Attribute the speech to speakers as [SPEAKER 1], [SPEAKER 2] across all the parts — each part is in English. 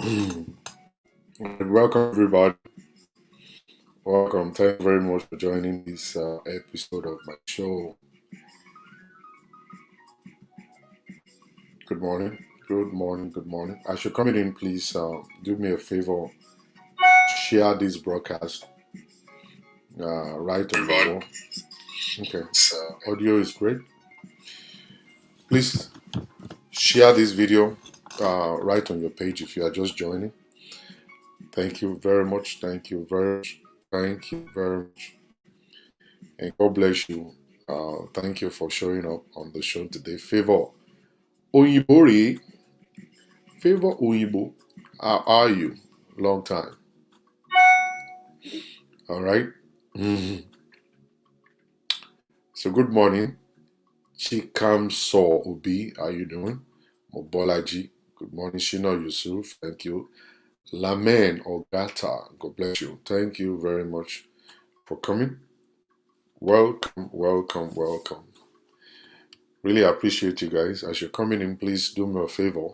[SPEAKER 1] Welcome, everybody. Welcome. Thank you very much for joining this episode of my show. Good morning. Good morning. Good morning. As you're coming in, please do me a favor. Share this broadcast right on the wall. Okay. Audio is great. Please share this video right on your page if you are just joining. Thank you very much. Thank you very much. Thank you very much. And God bless you. Thank you for showing up on the show today. Oyibori, Favor Oyibo, how are you? Long time. All right. Mhm. So good morning. Chikamso Obi, how you doing? Mobolaji, good morning. Shina Yusuf, thank you. Lamen Ogata, God bless you. Thank you very much for coming. Welcome, welcome, welcome. Really appreciate you guys. As you're coming in, please do me a favor.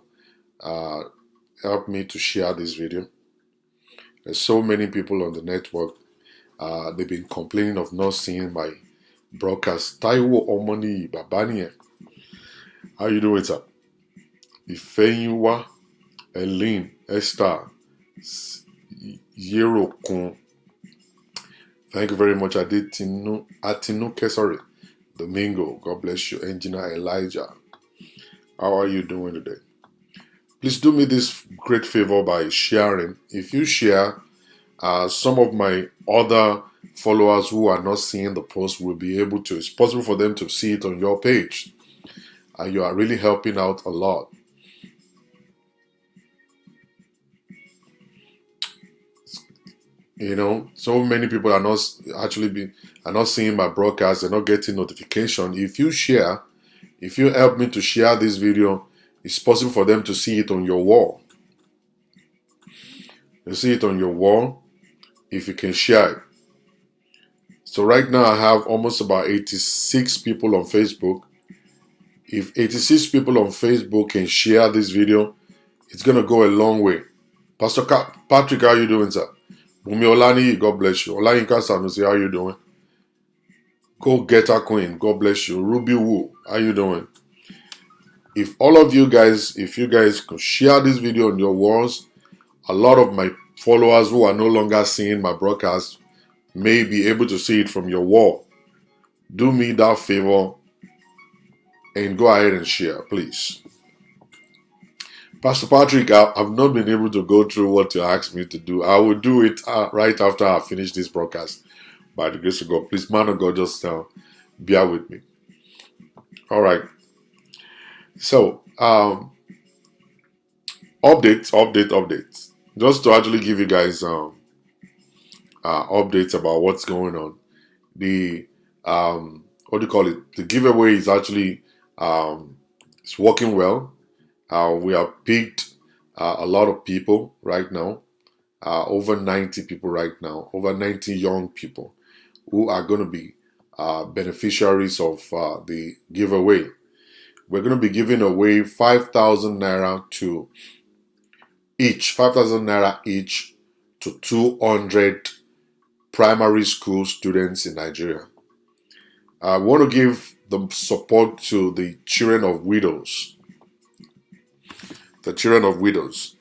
[SPEAKER 1] Uh, Help me to share this video. There's so many people on the network. They've been complaining of not seeing my broadcast. Taiwo Omoni Babani, how you doing, sir? Ifeyinwa, Eileen, Esther, Yerokun. Thank you very much. Atinuke, sorry. Domingo, God bless you. Engineer Elijah, how are you doing today? Please do me this great favor by sharing. If you share, some of my other followers who are not seeing the post will be able to. It's possible for them to see it on your page. You are really helping out a lot. So many people are not seeing my broadcast. They're not getting notification. If you share, if you help me to share this video, it's possible for them to see it on your wall. You see it on your wall if you can share it. So right now I have almost about 86 people on Facebook. If 86 people on Facebook can share this video, it's gonna go a long way. Pastor Patrick, how you doing, sir? Bumi Olani, God bless you. Olayinka Sanusi, how you doing? Go Getter Queen, God bless you. Ruby Wu, how you doing? If you guys could share this video on your walls, a lot of my followers who are no longer seeing my broadcast may be able to see it from your wall. Do me that favor and go ahead and share, please. Pastor Patrick, I've not been able to go through what you asked me to do. I will do it right after I finish this broadcast. By the grace of God, please, man of God, just bear with me. All right. So, updates. Just to actually give you guys updates about what's going on. The what do you call it? The giveaway is actually it's working well. We have picked a lot of people right now, over 90 people right now, over 90 young people who are going to be beneficiaries of the giveaway. We're going to be giving away 5,000 naira to 5,000 naira each to 200 primary school students in Nigeria. I want to give the support to the children of widows. The children of widows.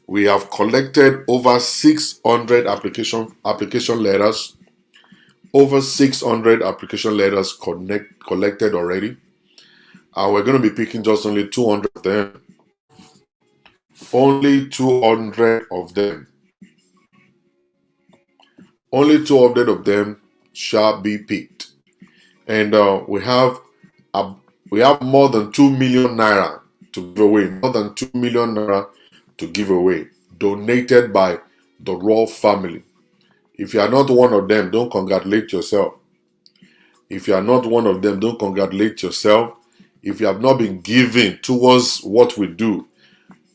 [SPEAKER 1] We have collected over 600 application letters. Over 600 application letters collected already. We're going to be picking just only 200 of them. Only 200 of them. Only 200 of them shall be picked. And we have more than 2 million naira to give away. More than 2 million naira to give away. Donated by the Raw family. If you are not one of them, don't congratulate yourself. If you are not one of them, don't congratulate yourself. If you have not been giving towards what we do,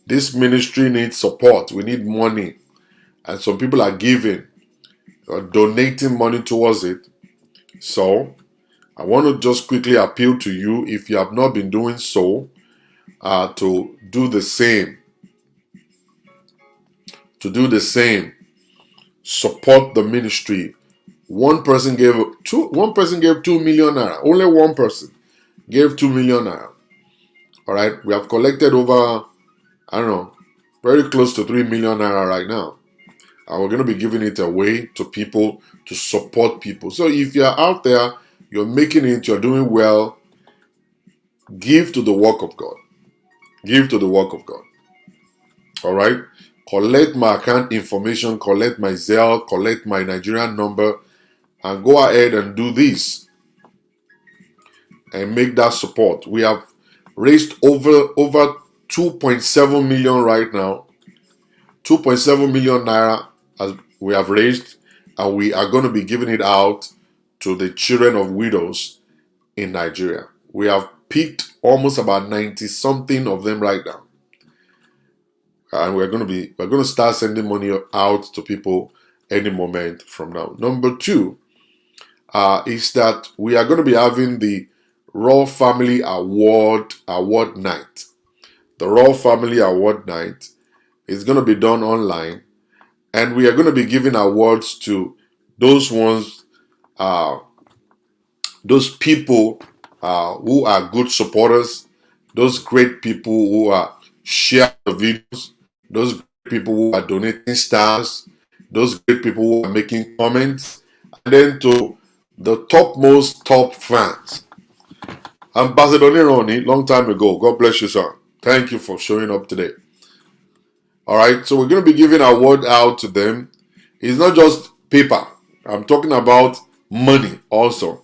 [SPEAKER 1] this ministry needs support. We need money. And some people are giving, donating money towards it. So, I want to just quickly appeal to you, if you have not been doing so, to do the same. to do the same. Support the ministry. One person gave 2 million naira. Only one person gave 2 million naira. All right, we have collected over, I don't know, very close to 3 million naira right now. And we're going to be giving it away to people to support people. So if you're out there, you're making it, you're doing well, give to the work of God. Give to the work of God. All right? Collect my account information, collect my Zelle, collect my Nigerian number, and go ahead and do this and make that support. We have raised over 2.7 million right now. 2.7 million naira as we have raised, and we are going to be giving it out to the children of widows in Nigeria. We have picked almost about 90 something of them right now. And we're going to start sending money out to people any moment from now. Number 2 is that we are going to be having the Royal Family Award night. The Royal Family Award night is going to be done online, and we are going to be giving awards to those ones, those people who are good supporters, those great people who are sharing the videos, those great people who are donating stars, those great people who are making comments, and then to the top fans. Ambassador Nironi, long time ago, God bless you, sir. Thank you for showing up today. All right, so we're going to be giving our word out to them. It's not just paper. I'm talking about money also.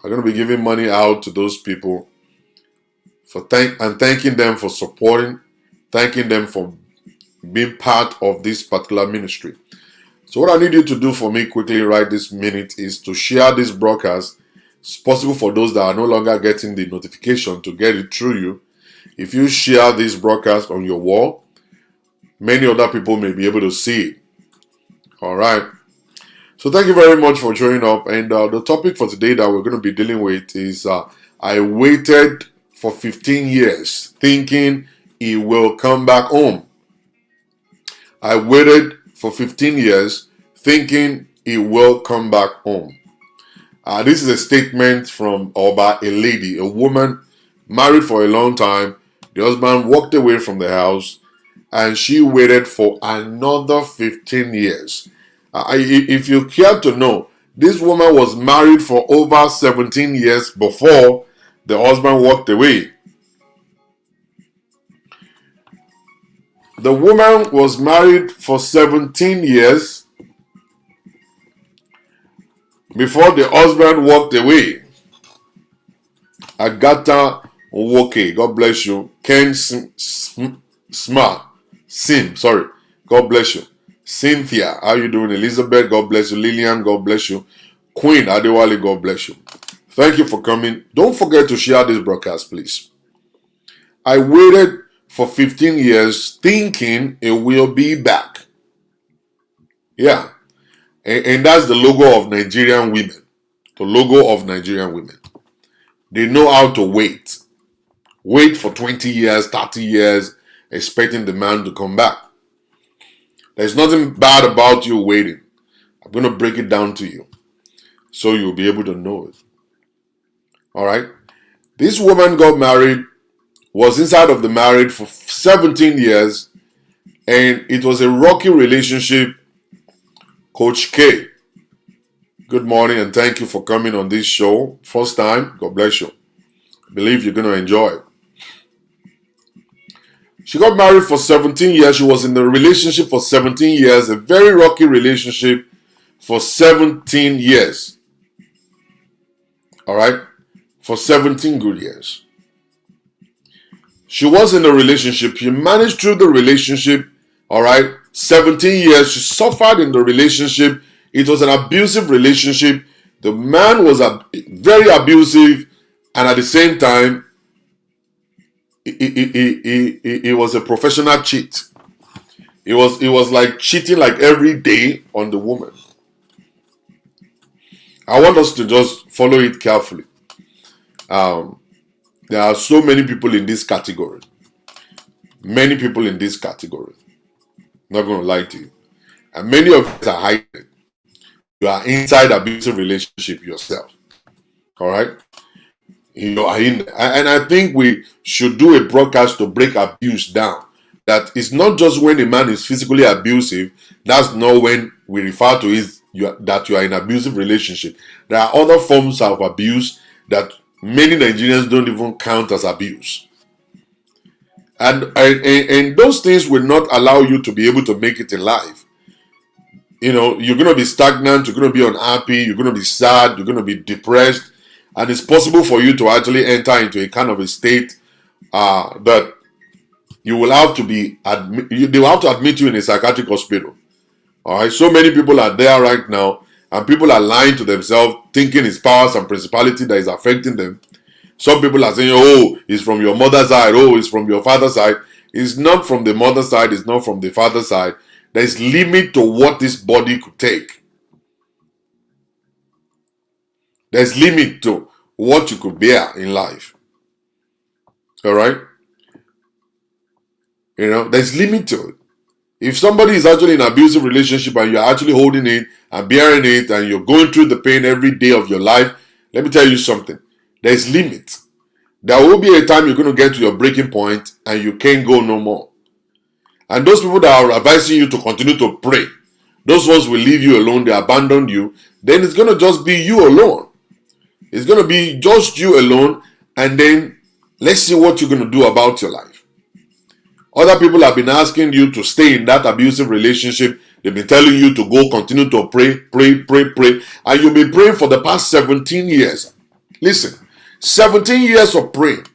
[SPEAKER 1] I'm going to be giving money out to those people for thanking them for supporting, thanking them for being part of this particular ministry. So what I need you to do for me quickly right this minute is to share this broadcast. It's possible for those that are no longer getting the notification to get it through you. If you share this broadcast on your wall, many other people may be able to see it. All right. So thank you very much for joining up. And the topic for today that we're going to be dealing with is I waited for 15 years thinking he will come back home. I waited for 15 years thinking he will come back home. This is a statement from Oba, a lady, a woman married for a long time. The husband walked away from the house and she waited for another 15 years. If you care to know, this woman was married for over 17 years before the husband walked away. The woman was married for 17 years before the husband walked away. Agatha Nwoke, God bless you. Ken Sim, sorry. God bless you. Cynthia, how you doing? Elizabeth, God bless you. Lillian, God bless you. Queen Adewale, God bless you. Thank you for coming. Don't forget to share this broadcast, please. I waited for 15 years thinking it will be back. Yeah. And that's the logo of Nigerian women. The logo of Nigerian women. They know how to wait. Wait for 20 years, 30 years, expecting the man to come back. There's nothing bad about you waiting. I'm going to break it down to you so you'll be able to know it. All right. This woman got married, was inside of the marriage for 17 years, and it was a rocky relationship. Coach K, good morning and thank you for coming on this show. First time, God bless you. Believe you're going to enjoy it. She got married for 17 years. She was in the relationship for 17 years, a very rocky relationship for 17 years. All right? For 17 good years. She was in a relationship. She managed through the relationship. All right? 17 years. She suffered in the relationship. It was an abusive relationship. The man was very abusive, and at the same time, he was a professional cheat. He was like cheating like every day on the woman. I want us to just follow it carefully. There are so many people in this category. Many people in this category. Not going to lie to you. And many of us are hiding it. You are inside abusive relationship yourself. All right? You are in, and I think we should do a broadcast to break abuse down. That it's not just when a man is physically abusive, that's not when we refer to it that you are in an abusive relationship. There are other forms of abuse that many Nigerians don't even count as abuse. And those things will not allow you to be able to make it in life. You know, you're going to be stagnant, you're going to be unhappy, you're going to be sad, you're going to be depressed. And it's possible for you to actually enter into a kind of a state that you will have to be, they will have to admit you in a psychiatric hospital. All right, so many people are there right now, and people are lying to themselves, thinking it's powers and principality that is affecting them. Some people are saying, oh, it's from your mother's side, oh, it's from your father's side. It's not from the mother's side, it's not from the father's side. There's limit to what this body could take. There's limit to what you could bear in life. All right? You know, there's limit to it. If somebody is actually in an abusive relationship and you're actually holding it and bearing it and you're going through the pain every day of your life, let me tell you something. There's limit. There will be a time you're going to get to your breaking point and you can't go no more. And those people that are advising you to continue to pray, those ones will leave you alone, they abandon you, then it's going to just be you alone. It's going to be just you alone, and then let's see what you're going to do about your life. Other people have been asking you to stay in that abusive relationship. They've been telling you to go continue to pray, and you've been praying for the past 17 years. Listen, 17 years of praying.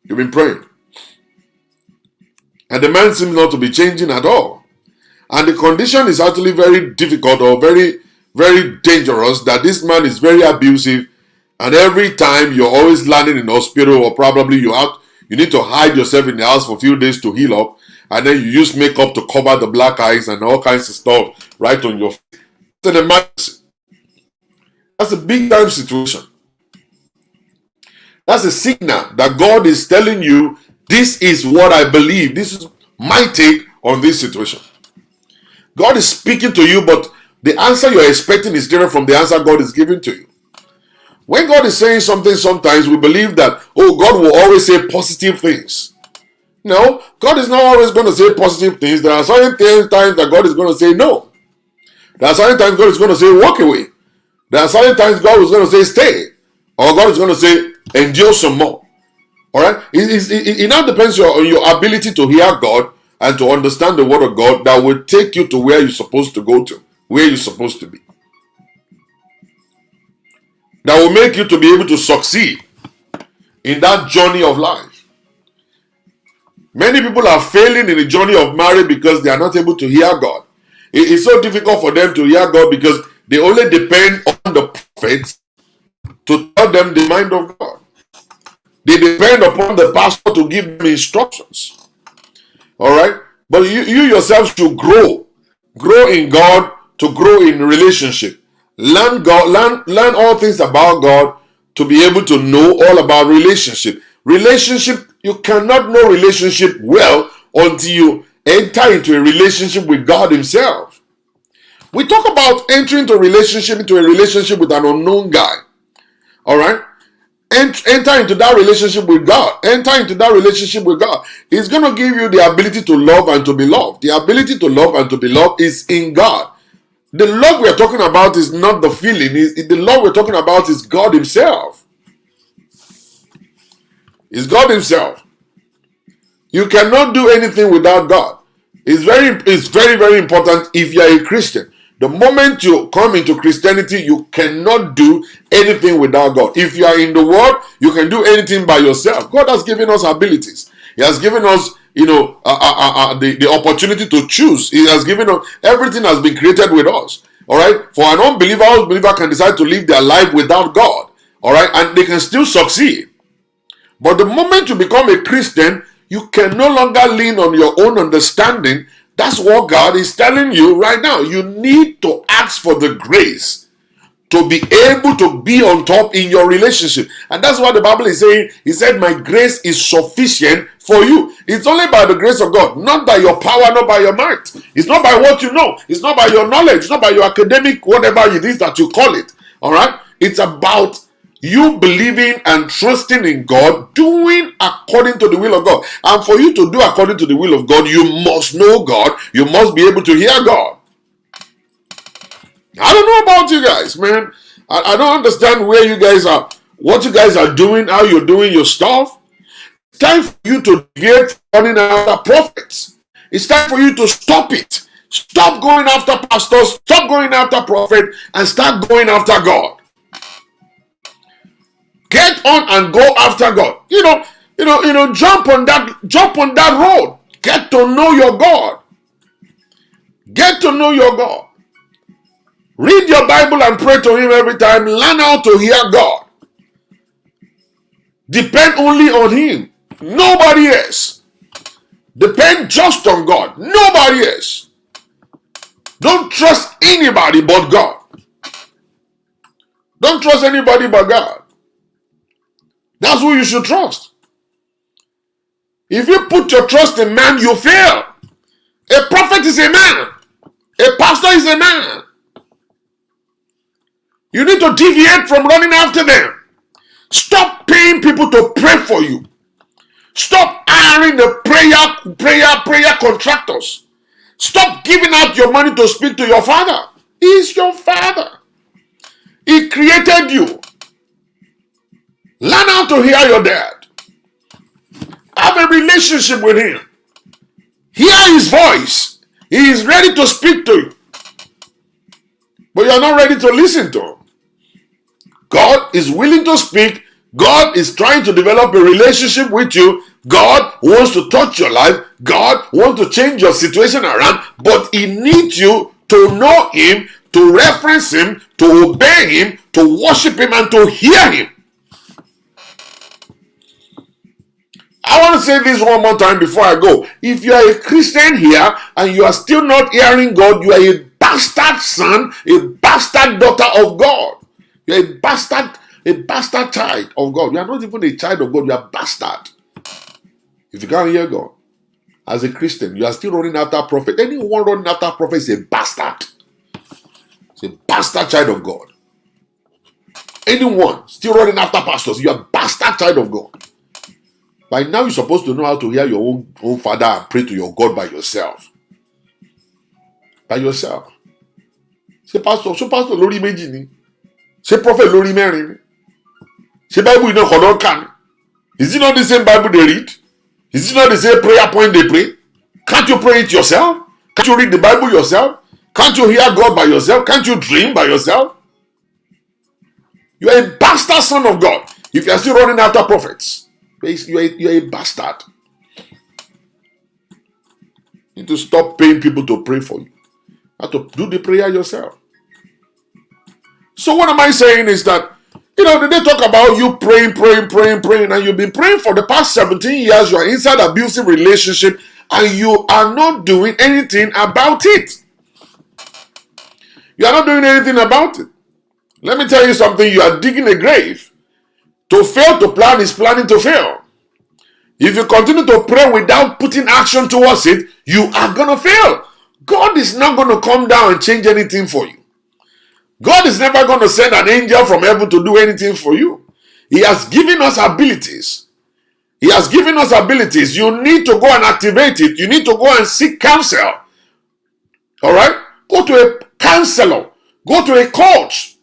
[SPEAKER 1] You've been praying. And the man seems not to be changing at all. And the condition is actually very difficult or very, very dangerous, that this man is very abusive. And every time you're always landing in the hospital, or probably you need to hide yourself in the house for a few days to heal up. And then you use makeup to cover the black eyes and all kinds of stuff right on your face. That's an emergency. That's a big time situation. That's a signal that God is telling you, this is what I believe. This is my take on this situation. God is speaking to you, but the answer you're expecting is different from the answer God is giving to you. When God is saying something, sometimes we believe that, oh, God will always say positive things. No, God is not always going to say positive things. There are certain times that God is going to say no. There are certain times God is going to say walk away. There are certain times God is going to say stay. Or God is going to say endure some more. All right? It now depends on your ability to hear God and to understand the word of God that will take you to where you're supposed to go to, where you're supposed to be. That will make you to be able to succeed in that journey of life. Many people are failing in the journey of marriage because they are not able to hear God. It is so difficult for them to hear God because they only depend on the prophets to tell them the mind of God. They depend upon the pastor to give them instructions. All right? But you yourself should grow. Grow in God to grow in relationship. Learn God, learn all things about God to be able to know all about relationship. Relationship, you cannot know relationship well until you enter into a relationship with God Himself. We talk about entering into a relationship with an unknown guy. All right? Enter into that relationship with God. Enter into that relationship with God. It's going to give you the ability to love and to be loved. The ability to love and to be loved is in God. The love we're talking about is not the feeling. The love we're talking about is God Himself. It's God Himself. You cannot do anything without God. It's very, very important if you are a Christian. The moment you come into Christianity, you cannot do anything without God. If you are in the world, you can do anything by yourself. God has given us abilities. He has given us, the opportunity to choose. He has given us, everything has been created with us. All right. For an unbeliever can decide to live their life without God. All right. And they can still succeed. But the moment you become a Christian, you can no longer lean on your own understanding. That's what God is telling you right now. You need to ask for the grace to be able to be on top in your relationship. And that's what the Bible is saying. He said, my grace is sufficient for you. It's only by the grace of God, not by your power, not by your might. It's not by what you know. It's not by your knowledge. It's not by your academic, whatever it is that you call it. All right? It's about you believing and trusting in God, doing according to the will of God. And for you to do according to the will of God, you must know God. You must be able to hear God. I don't know about you guys, man. I don't understand where you guys are, what you guys are doing, how you're doing your stuff. It's time for you to deviate running after prophets. It's time for you to stop it. Stop going after pastors, stop going after prophets, and start going after God. Get on and go after God. Jump on that road. Get to know your God. Get to know your God. Read your Bible and pray to Him every time. Learn how to hear God. Depend only on Him. Nobody else. Depend just on God. Nobody else. Don't trust anybody but God. Don't trust anybody but God. That's who you should trust. If you put your trust in man, you fail. A prophet is a man. A pastor is a man. You need to deviate from running after them. Stop paying people to pray for you. Stop hiring the prayer contractors. Stop giving out your money to speak to your father. He's your father. He created you. Learn how to hear your dad. Have a relationship with him. Hear his voice. He is ready to speak to you. But you are not ready to listen to him. God is willing to speak. God is trying to develop a relationship with you. God wants to touch your life. God wants to change your situation around. But He needs you to know Him, to reference Him, to obey Him, to worship Him, and to hear Him. I want to say this one more time before I go. If you are a Christian here and you are still not hearing God, you are a bastard son, a bastard daughter of God. You are a bastard child of God. You are not even a child of God, you are a bastard. If you can't hear God, as a Christian, you are still running after a prophet. Anyone running after a prophet is a bastard. It's a bastard child of God. Anyone still running after pastors, you are a bastard child of God. By now, you're supposed to know how to hear your own father and pray to your God by yourself. By yourself. Say, pastor, lórí méjì ni. Say, prophet lórí mẹ́rin ni. Say, Bible iná kọ̀ ló kà ni. Is it not the same Bible they read? Is it not the same prayer point they pray? Can't you pray it yourself? Can't you read the Bible yourself? Can't you hear God by yourself? Can't you dream by yourself? You are a bastard son of God. If you are still running after prophets, you are a bastard. You need to stop paying people to pray for you. You have to do the prayer yourself. So what am I saying is that, they talk about you praying, and you've been praying for the past 17 years. You are inside an abusive relationship, and you are not doing anything about it. You are not doing anything about it. Let me tell you something. You are digging a grave. To fail to plan is planning to fail. If you continue to pray without putting action towards it, you are going to fail. God is not going to come down and change anything for you. God is never going to send an angel from heaven to do anything for you. He has given us abilities. He has given us abilities. You need to go and activate it. You need to go and seek counsel. All right? Go to a counselor. Go to a coach.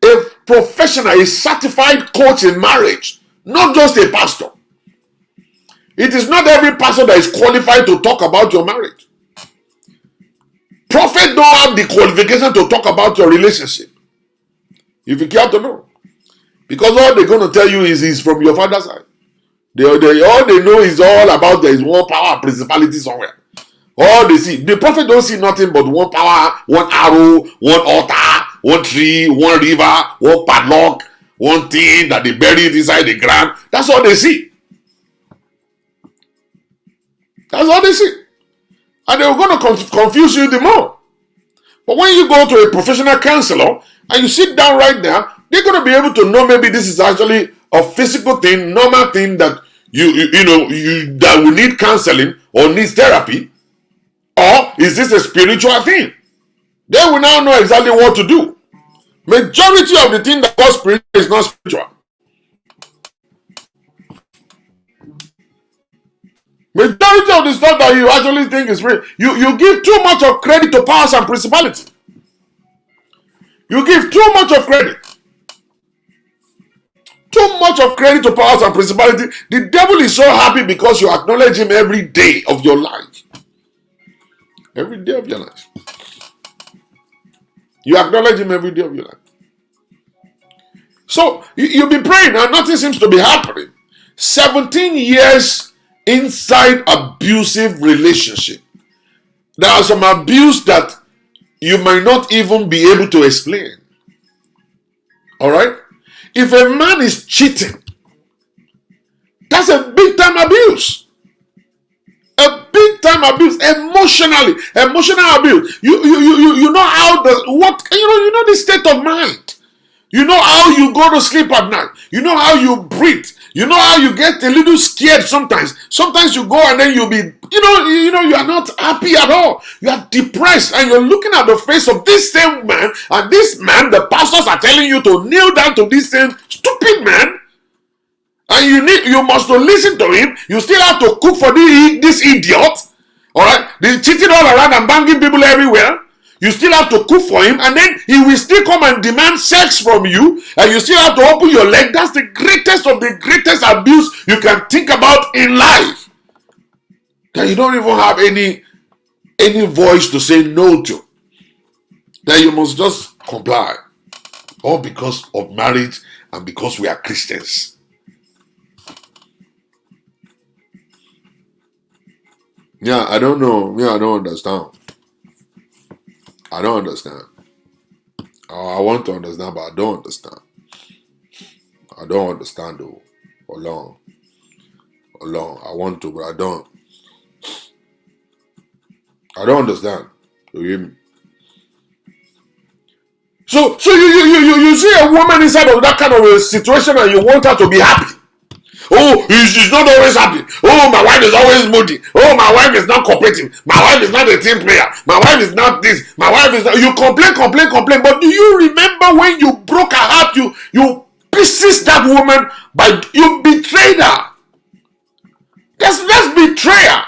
[SPEAKER 1] A professional, a certified coach in marriage. Not just a pastor. It is not every pastor that is qualified to talk about your marriage. Prophets don't have the qualification to talk about your relationship. If you care to know. Because all they're going to tell you is from your father's side. All they know is all about there is one power and principality somewhere. All they see. The prophet don't see nothing but one power, one arrow, one altar, one tree, one river, one padlock, one thing that they buried inside the ground. That's all they see. That's all they see. And they're going to confuse you the more. But when you go to a professional counselor, and you sit down right now, they're going to be able to know maybe this is actually a physical thing, normal thing that you that will need counseling or needs therapy, or is this a spiritual thing? They will now know exactly what to do. Majority of the thing that was spiritual is not spiritual. Majority of the stuff that you actually think is real, you give too much of credit to powers and principality. You give too much of credit. Too much of credit to powers and principality. The devil is so happy because you acknowledge him every day of your life. Every day of your life. You acknowledge him every day of your life. So you've been praying and nothing seems to be happening. 17 years inside abusive relationship. There are some abuse that you might not even be able to explain. Alright? If a man is cheating, that's a big time abuse. A big time abuse, emotional abuse. You know how you know the state of mind. You know how you go to sleep at night. You know how you breathe. You know how you get a little scared sometimes. Sometimes you go and then you'll be, you are not happy at all. You are depressed and you're looking at the face of this same man, and this man, the pastors are telling you to kneel down to this same stupid man. And you must listen to him. You still have to cook for this idiot. Alright? They're cheating all around and banging people everywhere. You still have to cook for him, and then he will still come and demand sex from you, and you still have to open your leg. That's the greatest of the greatest abuse you can think about in life. That you don't even have any voice to say no to. That you must just comply. All because of marriage and because we are Christians. Yeah, I don't know. Yeah, I don't understand. I don't understand. I want to understand, but I don't understand. I don't understand though. For long. I want to, but I don't. I don't understand. You hear me? So you see a woman inside of that kind of a situation and you want her to be happy. Oh, she's not always happy. Oh, my wife is always moody. Oh, my wife is not cooperating. My wife is not a team player. My wife is not this. My wife is not... You complain. But do you remember when you broke her heart? You pieces that woman, but you betrayed her. That's betrayal.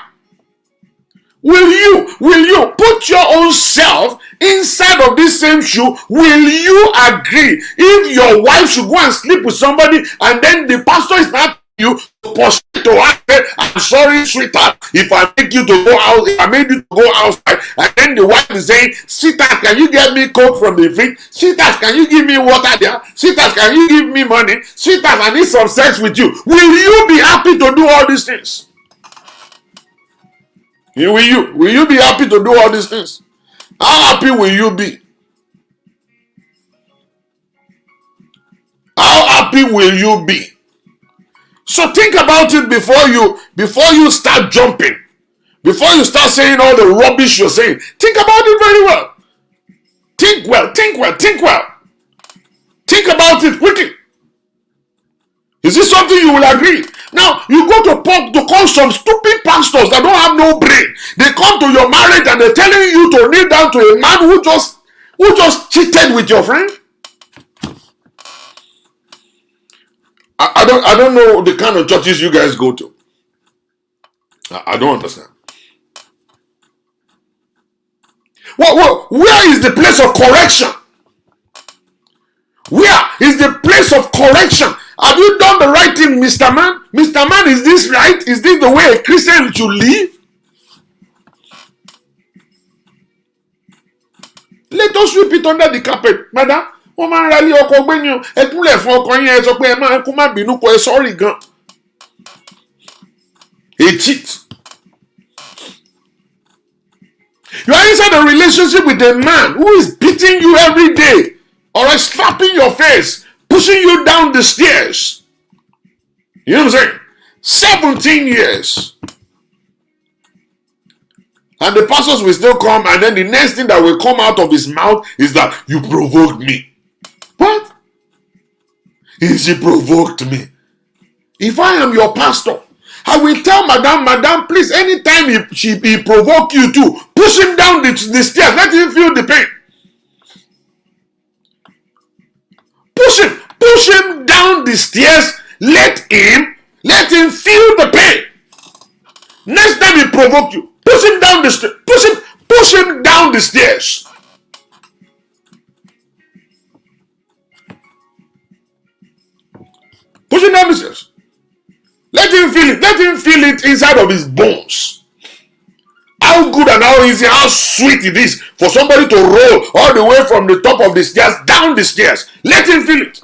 [SPEAKER 1] Will you put your own self inside of this same shoe? Will you agree if your wife should go and sleep with somebody and then the pastor is not you prostrate to her, I'm sorry, sweetheart, if I make you to go out, if I made you to go outside, and then the wife is saying, sweetheart, can you get me coke from the fridge? Sweetheart, can you give me water there? Sweetheart, can you give me money? Sweetheart, I need some sex with you. Will you be happy to do all these things? Will you be happy to do all these things? How happy will you be? How happy will you be? So think about it before you start jumping. Before you start saying all the rubbish you're saying. Think about it very well. Think well. Think about it quickly. Is this something you will agree? Now, you go to call some stupid pastors that don't have no brain. They come to your marriage and they're telling you to kneel down to a man who just cheated with your friend. I don't know the kind of churches you guys go to. I don't understand. Where is the place of correction? Where is the place of correction? Have you done the right thing, Mr. Man? Mr. Man, is this right? Is this the way a Christian should live? Let us sweep it under the carpet, madam. Wọ́n máa ń ralé ọkọ gbẹ́yìn ẹ kúnlẹ̀ fún ọkọ yẹn ẹ sọ pé ẹ máa kú má bínú kọ ẹ sọ́ọ̀rì gan. A cheat. You are inside a relationship with a man who is beating you every day, or slapping your face, pushing you down the stairs. You know what I'm saying? 17 years. And the pastors will still come, and then the next thing that will come out of his mouth is that you provoked me. What? She provoked me. If I am your pastor, I will tell Madam, please, anytime he provoke you to, push him down the stairs. Let him feel the pain. Push him down the stairs. Let him feel the pain. Next time he provoke you, push him down the stairs. Push him down the stairs. Push him down the stairs. Let him feel it. Let him feel it inside of his bones. How good and how easy, how sweet it is for somebody to roll all the way from the top of the stairs down the stairs. Let him feel it.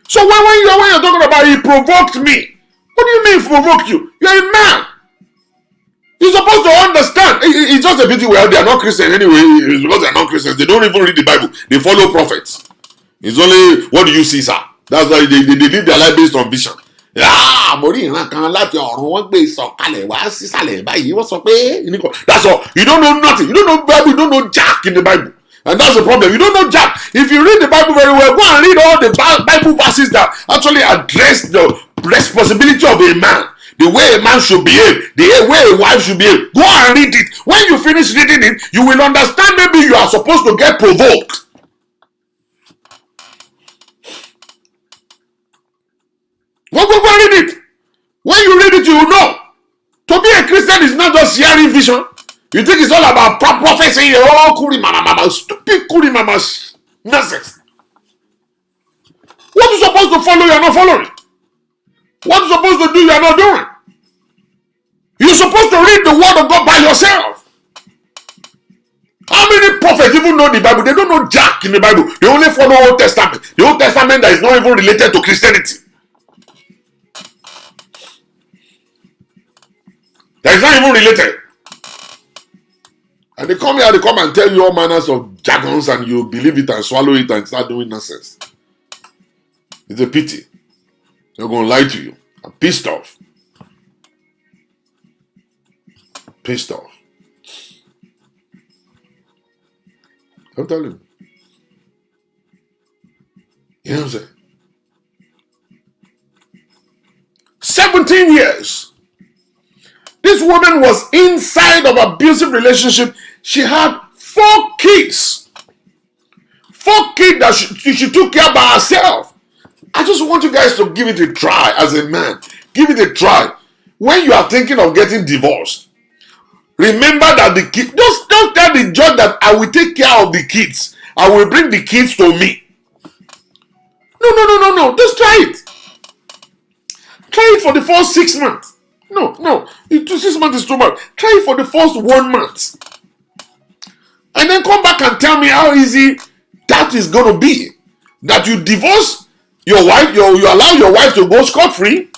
[SPEAKER 1] So when you're talking about he provoked me, what do you mean provoked you? You're a man. You're supposed to understand. It's just a pity they are not Christians anyway. It's because they're not Christians. They don't even read the Bible. They follow prophets. It's only, what do you see, sir? That's why they live their life based on vision. That's all. You don't know nothing. You don't know Bible. You don't know jack in the Bible. And that's the problem. You don't know jack. If you read the Bible very well, go and read all the Bible verses that actually address the responsibility of a man. The way a man should behave, the way a wife should behave. Go and read it. When you finish reading it, you will understand maybe you are supposed to get provoked. Go read it. When you read it, you will know. To be a Christian is not just hearing vision. You think it's all about prophecy? Oh, kuri mama, stupid kuri mama nonsense. What you're supposed to follow, you're not following. What you're supposed to do, you're not doing. You're supposed to read the word of God by yourself. How many prophets even know the Bible? They don't know jack in the Bible. They only follow Old Testament. The Old Testament that is not even related to Christianity. That is not even related. And they come and tell you all manners of jargons and you believe it and swallow it and start doing nonsense. It's a pity. They're going to lie to you. I'm pissed off. Pissed off. I'm telling you. You know what I'm saying? 17 years. This woman was inside of an abusive relationship. She had 4 kids. 4 kids that she took care of by herself. I just want you guys to give it a try as a man. Give it a try. When you are thinking of getting divorced, remember that the kids, just tell the judge that I will take care of the kids. I will bring the kids to me. No. Just try it. Try it for the first 6 months. No. 6 months is too much. Try it for the first 1 month. And then come back and tell me how easy that is going to be. That you divorce your wife, you allow your wife to go scot-free,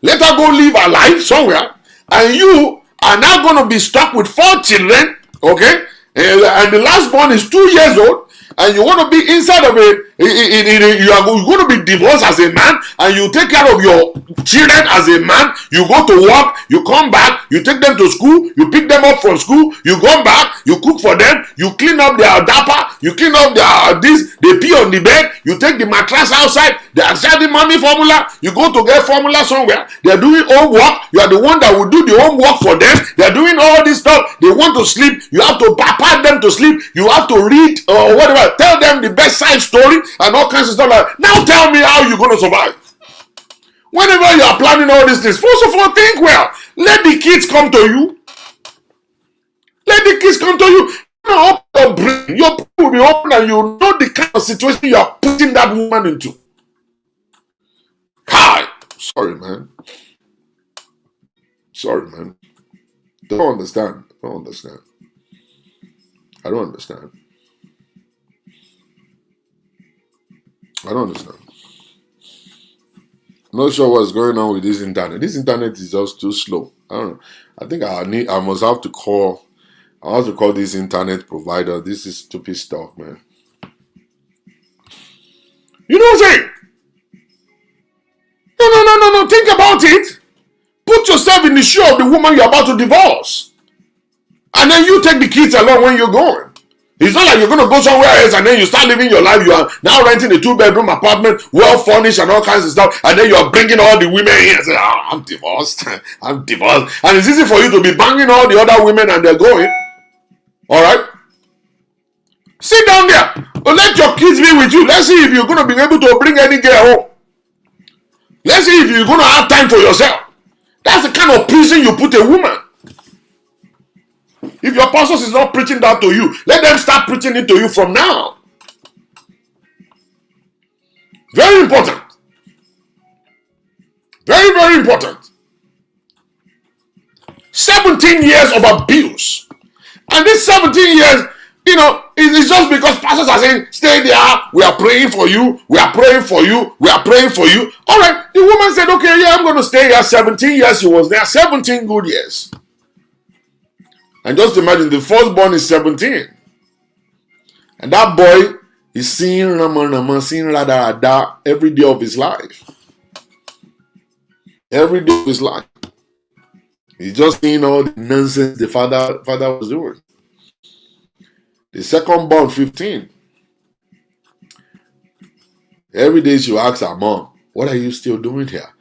[SPEAKER 1] let her go live her life somewhere, and you are now going to be stuck with 4 children, okay? And the last one is 2 years old, and you want to be inside of you are going to be divorced as a man, and you take care of your children as a man. You go to work, you come back, you take them to school, you pick them up from school, you come back, you cook for them, you clean up their diaper, you clean up their they pee on the bed, you take the mattress outside, they are selling mommy formula, you go to get formula somewhere, they are doing homework, you are the one that will do the homework for them, they are doing all this stuff, they want to sleep, you have to pat them to sleep, you have to read or whatever, tell them the best side story and all kinds of stuff like that. Now tell me how you're going to survive. Whenever you are planning all these things, first of all, think well. Let the kids come to you. Let the kids come to you. Open your brain. Your brain will be open and you know the kind of situation you are putting that woman into. Hi. Sorry, man. Don't understand. I don't understand. I'm not sure what's going on with this internet. This internet is just too slow. I don't know. I think I must have to call. I have to call this internet provider. This is stupid stuff, man. You know what I'm saying? No. Think about it. Put yourself in the shoe of the woman you're about to divorce. And then you take the kids along when you're going. It's not like you're going to go somewhere else and then you start living your life. You are now renting a 2-bedroom apartment, well furnished and all kinds of stuff. And then you are bringing all the women here and say, I'm divorced. I'm divorced. And it's easy for you to be banging all the other women and they're going. All right. Sit down there. Let your kids be with you. Let's see if you're going to be able to bring any girl home. Let's see if you're going to have time for yourself. That's the kind of prison you put a woman. If your pastor is not preaching that to you, let them start preaching it to you from now. Very important. Very, very important. 17 years of abuse. And this 17 years, it's just because pastors are saying, stay there, we are praying for you, we are praying for you, we are praying for you. All right, the woman said, okay, yeah, I'm going to stay here. 17 years she was there, 17 good years. And just imagine, the firstborn is 17. And that boy is seeing Rama, seeing Radha every day of his life. Every day of his life. He's just seeing all the nonsense the father was doing. The second-born, 15. Every day she will ask her mom, what are you still doing here?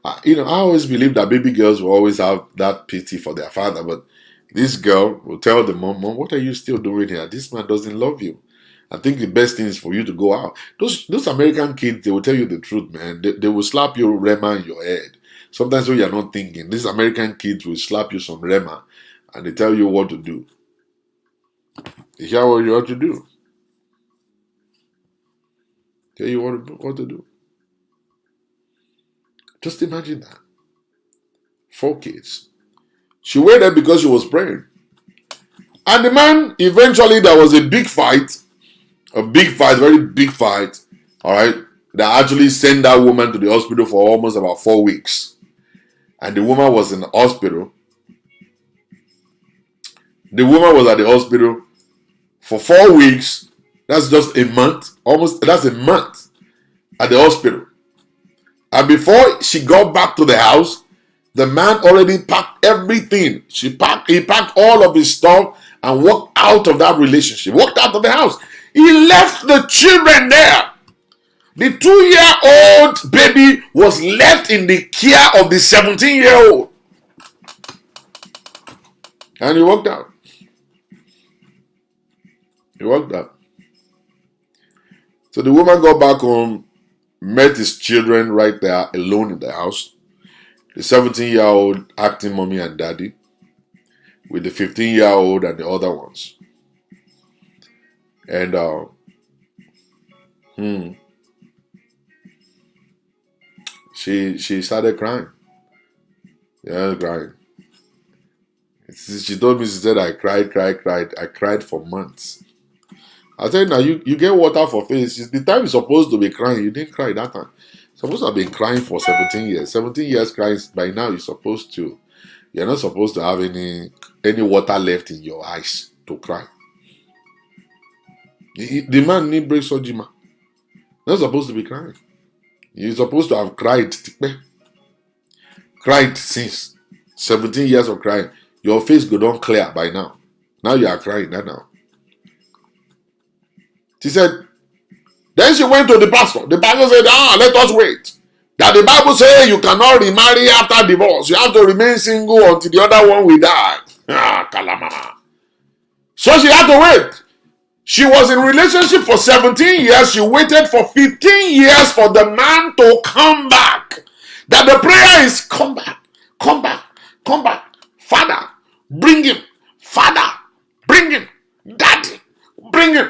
[SPEAKER 1] I always believe that baby girls will always have that pity for their father, but this girl will tell the mom, what are you still doing here? This man doesn't love you. I think the best thing is for you to go out. Those American kids, they will tell you the truth, man. They will slap you Rema in your head. Sometimes when you're not thinking, these American kids will slap you some Rema and they tell you what to do. They hear what you have to do. Tell you what to do. Just imagine that. 4 kids. She waited because she was praying. And the man, eventually there was a big fight, very big fight, all right, that actually sent that woman to the hospital for almost about 4 weeks. And the woman was in the hospital. The woman was at the hospital for 4 weeks. That's just a month. That's a month at the hospital. And before she got back to the house, the man already packed everything. He packed all of his stuff and walked out of that relationship. Walked out of the house. He left the children there. The 2-year-old baby was left in the care of the 17-year-old. And he walked out. He walked out. So the woman got back home, met his children right there alone in the house. The 17-year-old acting mommy and daddy with the 15-year-old and the other ones. And she started crying. Yeah, crying. She told me, she said, I cried. I cried for months. I said, now you get water for face. It's the time you're supposed to be crying. You didn't cry that time. You're supposed to have been crying for 17 years. 17 years crying, by now you're not supposed to have any water left in your eyes to cry. The man need break surgery, man. Not supposed to be crying. You're supposed to have cried. Cried since 17 years of crying. Your face go down clear by now. Now you are crying now. She said, then she went to the pastor. The pastor said, let us wait. That the Bible says you cannot remarry after divorce. You have to remain single until the other one will die. Kalamama. So she had to wait. She was in relationship for 17 years. She waited for 15 years for the man to come back. That the prayer is, come back, come back, come back. Father, bring him. Father, bring him. Daddy, bring him.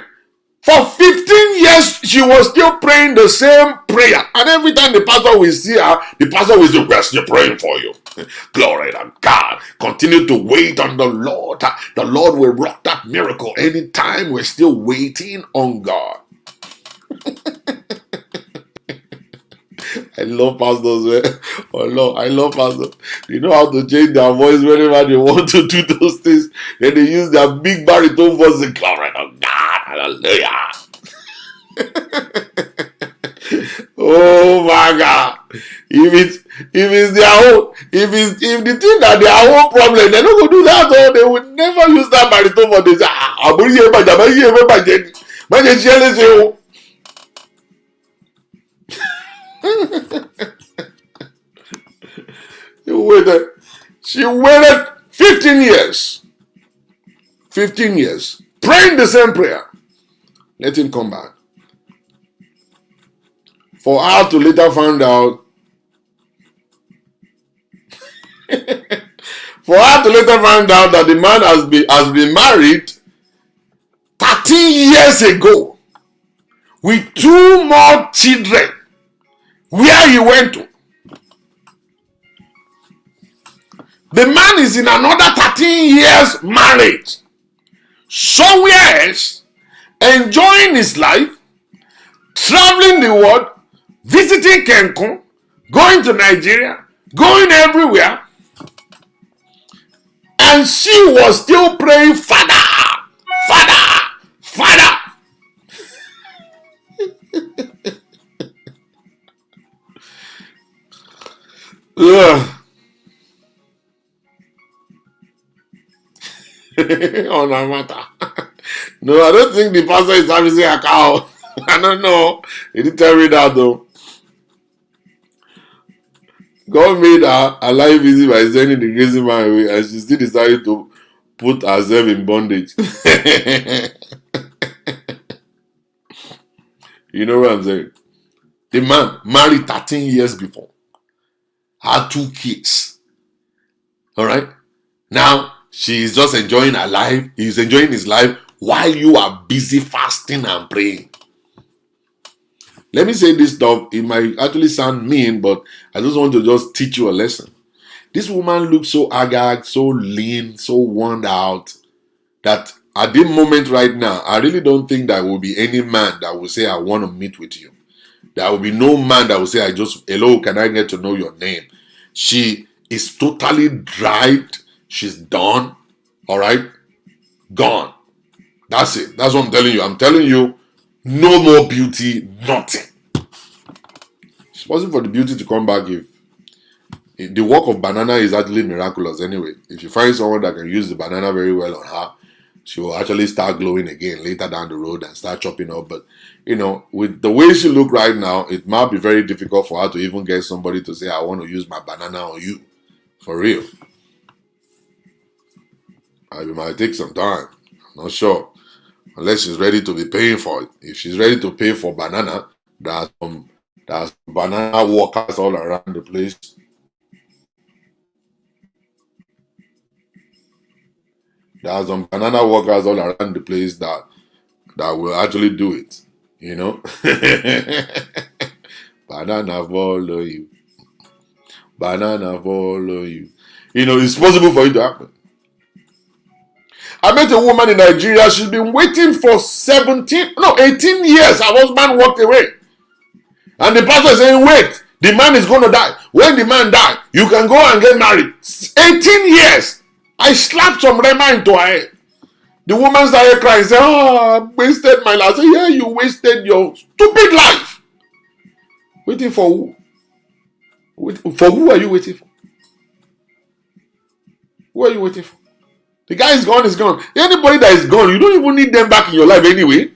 [SPEAKER 1] For 15 years, she was still praying the same prayer. And every time the pastor will see her, the pastor will say, we're still praying for you. Glory to God. Continue to wait on the Lord. The Lord will work that miracle. Anytime we're still waiting on God. I love pastors, man. I love pastors. They know how to change their voice whenever they want to do those things. Then they use their big baritone voice and glory to God. Hallelujah. Oh my God! If it's their own, if the thing that their own problem, they don't go do that. Oh, they would never use that baritone for this. She waited 15 years. 15 years. Praying the same prayer. Let him come back. For her to later find out. For her to later find out that the man has been married 13 years ago with 2 more children. Where he went to. The man is in another 13 years marriage. Somewhere else, enjoying his life, traveling the world, visiting Cancun, going to Nigeria, going everywhere. And she was still praying, Father, Father, Father. On a matter. No, I don't think the pastor is servicing a cow. I don't know. He didn't tell me that though. God made her life easy by sending the crazy man away, and she still decided to put herself in bondage. You know what I'm saying? The man married 13 years before, had 2 kids. Alright? Now, she is just enjoying her life. He's enjoying his life while you are busy fasting and praying. Let me say this stuff. It might actually sound mean, but I just want to just teach you a lesson. This woman looks so haggard, so lean, so worn out, that at this moment right now, I really don't think there will be any man that will say, I want to meet with you. There will be no man that will say, hello, can I get to know your name? She is totally dried. She's done. All right? Gone. That's it. That's what I'm telling you. I'm telling you, no more beauty, nothing. It's possible for the beauty to come back if the work of banana is actually miraculous anyway. If you find someone that can use the banana very well on her, she will actually start glowing again later down the road and start chopping up. But, you know, with the way she look right now, it might be very difficult for her to even get somebody to say, I want to use my banana on you. For real. It might take some time. I'm not sure. Unless she's ready to be paying for it. If she's ready to pay for banana, there's banana workers all around the place. There's some banana workers all around the place that will actually do it. You know? Banana follow you. Banana follow you. You know, it's possible for it to happen. I met a woman in Nigeria. She's been waiting for 18 years. Her husband walked away. And the pastor is saying, wait, the man is going to die. When the man dies, you can go and get married. 18 years. I slapped some rema into her head. The woman started crying. Said, I wasted my life. I said, yeah, you wasted your stupid life. Waiting for who? For who are you waiting for? Who are you waiting for? The guy is gone, is gone. Anybody that is gone, you don't even need them back in your life anyway.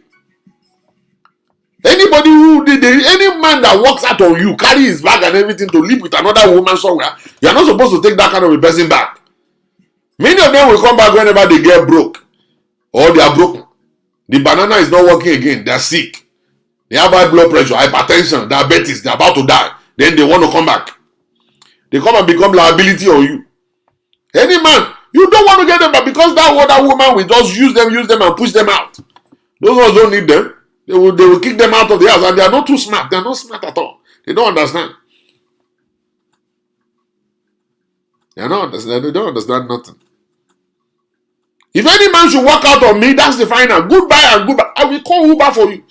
[SPEAKER 1] Any man that walks out on you, carry his bag and everything to live with another woman somewhere, you are not supposed to take that kind of a person back. Many of them will come back whenever they get broke. Or they are broken. The banana is not working again. They are sick. They have high blood pressure, hypertension, diabetes. They are about to die. Then they want to come back. They come and become liability on you. Any man, you don't want to get them back because that other woman will just use them and push them out. Those ones don't need them. They will kick them out of the house, and they are not too smart. They are not smart at all. They don't understand. They don't understand nothing. If any man should walk out on me, that's the final. Goodbye and goodbye. I will call Uber for you.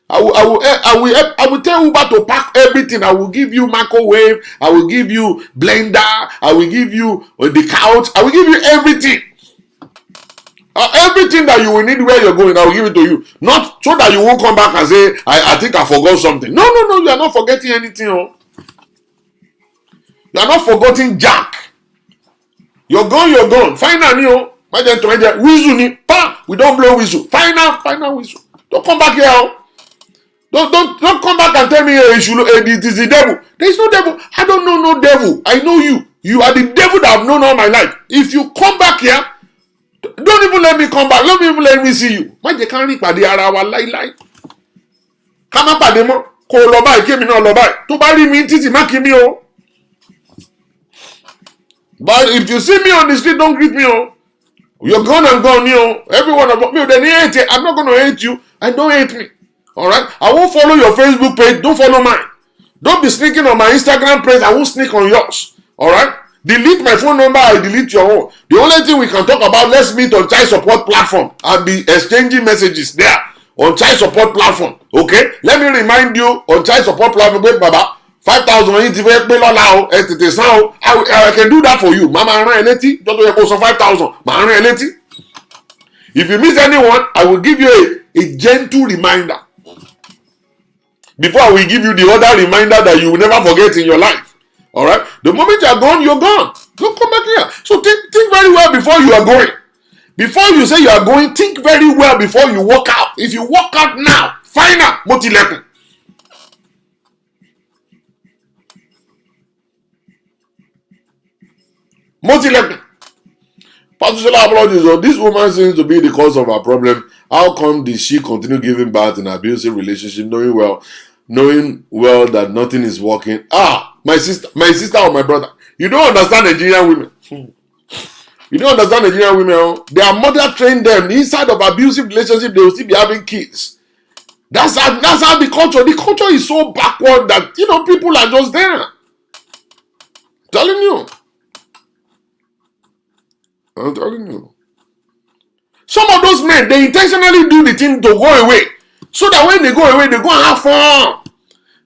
[SPEAKER 1] I will tell Uber to pack everything. I will give you microwave. I will give you blender. I will give you the couch. I will give you everything. Everything that you will need where you're going, I will give it to you. Not so that you won't come back and say, I think I forgot something. No, you are not forgetting anything. Oh. You are not forgetting Jack. You're gone. Final, whistle, we don't blow whistle. Final whistle. Don't come back here. Oh. Don't come back and tell me it is the devil. There is no devil. I don't know no devil. I know you. You are the devil that I've known all my life. If you come back here, don't even let me come back. Don't even let me see you. Why they can't pàdé ara wa láíláí? Ká má pàdé mọ́. Kó lọ báyìí, kémi náà lọ báyìí. Tó bá rí mi títì má kí mi o. But if you see me on the street, don't greet me o. You're gone and gone, Everyone about me, they hate it. I'm not going to hate you. And don't hate me. Alright? I won't follow your Facebook page. Don't follow mine. Don't be sneaking on my Instagram page. I won't sneak on yours. Alright? Delete my phone number. I delete your own. The only thing we can talk about, let's meet on child support platform and be exchanging messages there on child support platform. Okay? Let me remind you on child support platform, Baba, 5,000 I can do that for you. Mama ran eleti. Don't you go 5,000. Mama ran eleti. If you miss anyone, I will give you a gentle reminder. Before I will give you the other reminder that you will never forget in your life. Alright? The moment you are gone, you're gone. Don't come back here. So think very well before you are going. Before you say you are going, think very well before you walk out. If you walk out now, final, motilekun. Motilekun. Particular apologies. So this woman seems to be the cause of our problem. How come did she continue giving birth in an abusive relationship, knowing well that nothing is working? My sister or my brother. You don't understand Nigerian women. You don't understand Nigerian women. Their mother trained them inside of abusive relationship. They will still be having kids. That's how the culture. The culture is so backward that people are just there. I'm telling you. Some of those men, they intentionally do the thing to go away. So that when they go away, they go and have fun.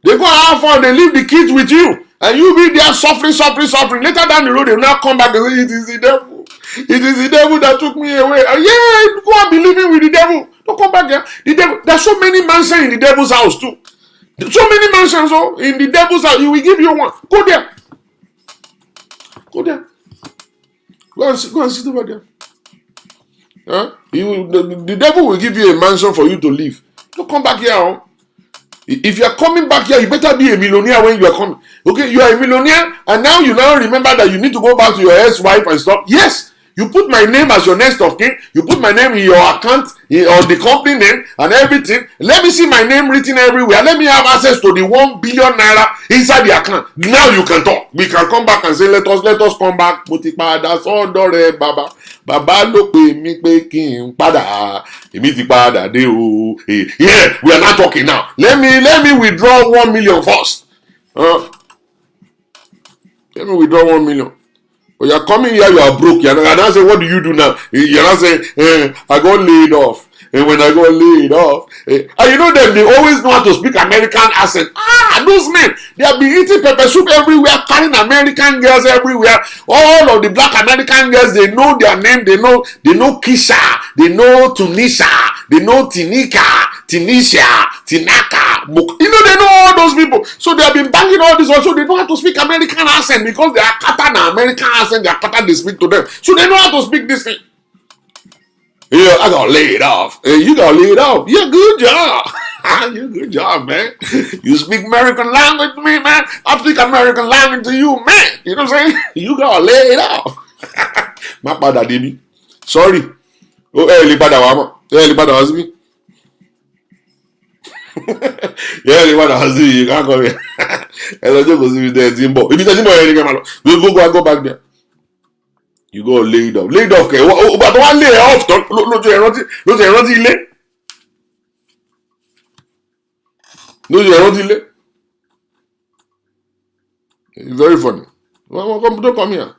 [SPEAKER 1] They leave the kids with you. And you be there suffering. Later down the road, they will now come back and say, it is the devil. It is the devil that took me away. Go and be living with the devil. Don't come back here. The devil. There's so many mansions in the devil's house too. So many mansions in the devil's house. He will give you one. Go there. Go and sit over there. The devil will give you a mansion for you to live. Don't come back here. If you are coming back here, you better be a millionaire when you are coming. Okay, you are a millionaire, and now you remember that you need to go back to your ex-wife and stuff. Yes, you put my name as your next of kin. You put my name in your account or the company name and everything. Let me see my name written everywhere. Let me have access to the 1 billion naira inside the account. Now you can talk. We can come back and say, let us come back. That's all done, Baba. Baba ló pè mí pé kí n padà. Èmi ti padà dé o. Yeah, we are not talking now. Let me withdraw 1 million first. Let me withdraw 1 million. But you are coming here, you are broke. You are not saying, what do you do now? You are not saying, I got laid off. And when I got laid off, and you know them, they always know how to speak American accent. Those men, they have been eating pepper soup everywhere, carrying American girls everywhere. All of the black American girls, they know their name. They know Kisha, they know Tunisia, they know Tinika, Tunisia, Tinaka. They know all those people. So they have been banging all this also. They know how to speak American accent because they are Qatar American accent. They are Qatar, they speak to them. So they know how to speak this thing. Yeah, I got laid off. Hey, you got laid off. Yeah, good job. Good job, man. You speak American language to me, man. I speak American language to you, man. You know what I'm saying? You got laid off. My father did me. Sorry. Oh, hey, father, mama. Hey, father, was me. Yeah, father, was me. You can't come here. Hello, just go see me there, Zimbo. If you tell Zimbo, we'll go back there. You go laid off. Laid off, okay? But one lay off. Lójú ẹ̀rántí ilé. It's very funny. Don't come here.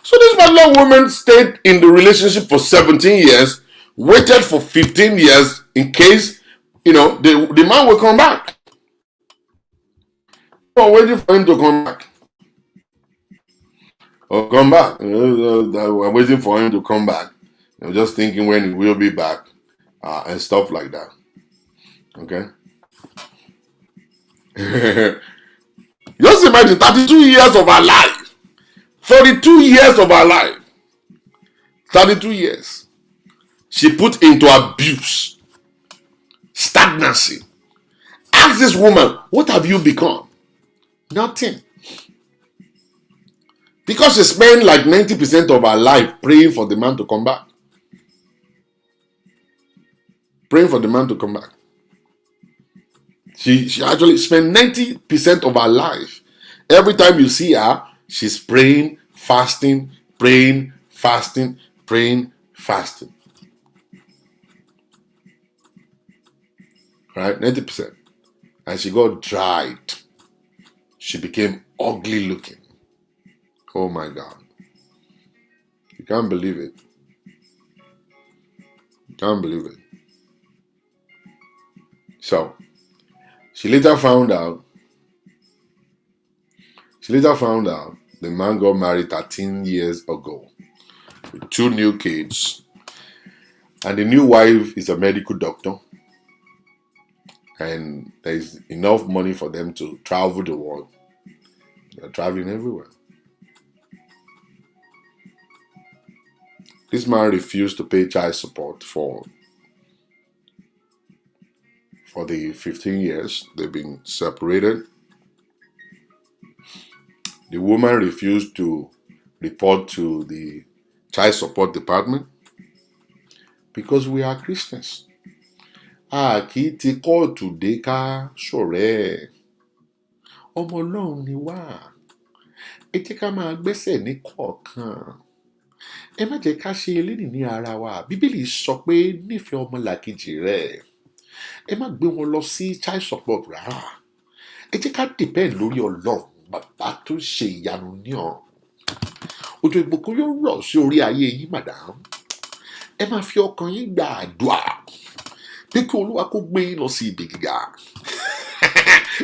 [SPEAKER 1] So this particular woman stayed in the relationship for 17 years, waited for 15 years in case, the man will come back. I'm waiting for him to come back. Come back. I'm waiting for him to come back. Just thinking when he will be back and stuff like that. Okay. Just imagine 32 years of her life, 42 years of her life, 32 years. She put into abuse, stagnancy. Ask this woman, what have you become? Nothing. Because she spent like 90% of her life praying for the man to come back. Praying for the man to come back. She actually spent 90% of her life. Every time you see her, she's praying, fasting, praying, fasting, praying, fasting. Right? 90%. And she got dried. She became ugly looking. Oh my God. You can't believe it. You can't believe it. So, she later found out the man got married 13 years ago with 2 new kids. And the new wife is a medical doctor. And there's enough money for them to travel the world. They're traveling everywhere. This man refused to pay child support for the 15 years they've been separated. The woman refused to report to the child support department because we are Christians. Kì í ti kóòtù dé ká ṣọ̀rẹ́. Ọmọ Ọlọ́run ni wá. Ẹ jẹ́ ká máa gbẹ́sẹ̀ ní kọ̀ọ̀kan. Ẹ má jẹ́ ká ṣe eléyìí ní ara wa. Bíbélì sọ pé nífẹ̀ẹ́ ọmọlàkejì rẹ̀. Ẹ má gbé wọn lọ sí child support rárá. Ẹ jẹ́ ká depend lórí Ọlọ́run, bàbá tó ṣe ìyanu ní ọ̀run. Òjò ìbùkún yóò rọ̀ sí orí ayé yín, madam. Ẹ máa fi ọkàn yín gba àdúrà pé kí Olúwa kó gbé yín lọ sí ibi gíga.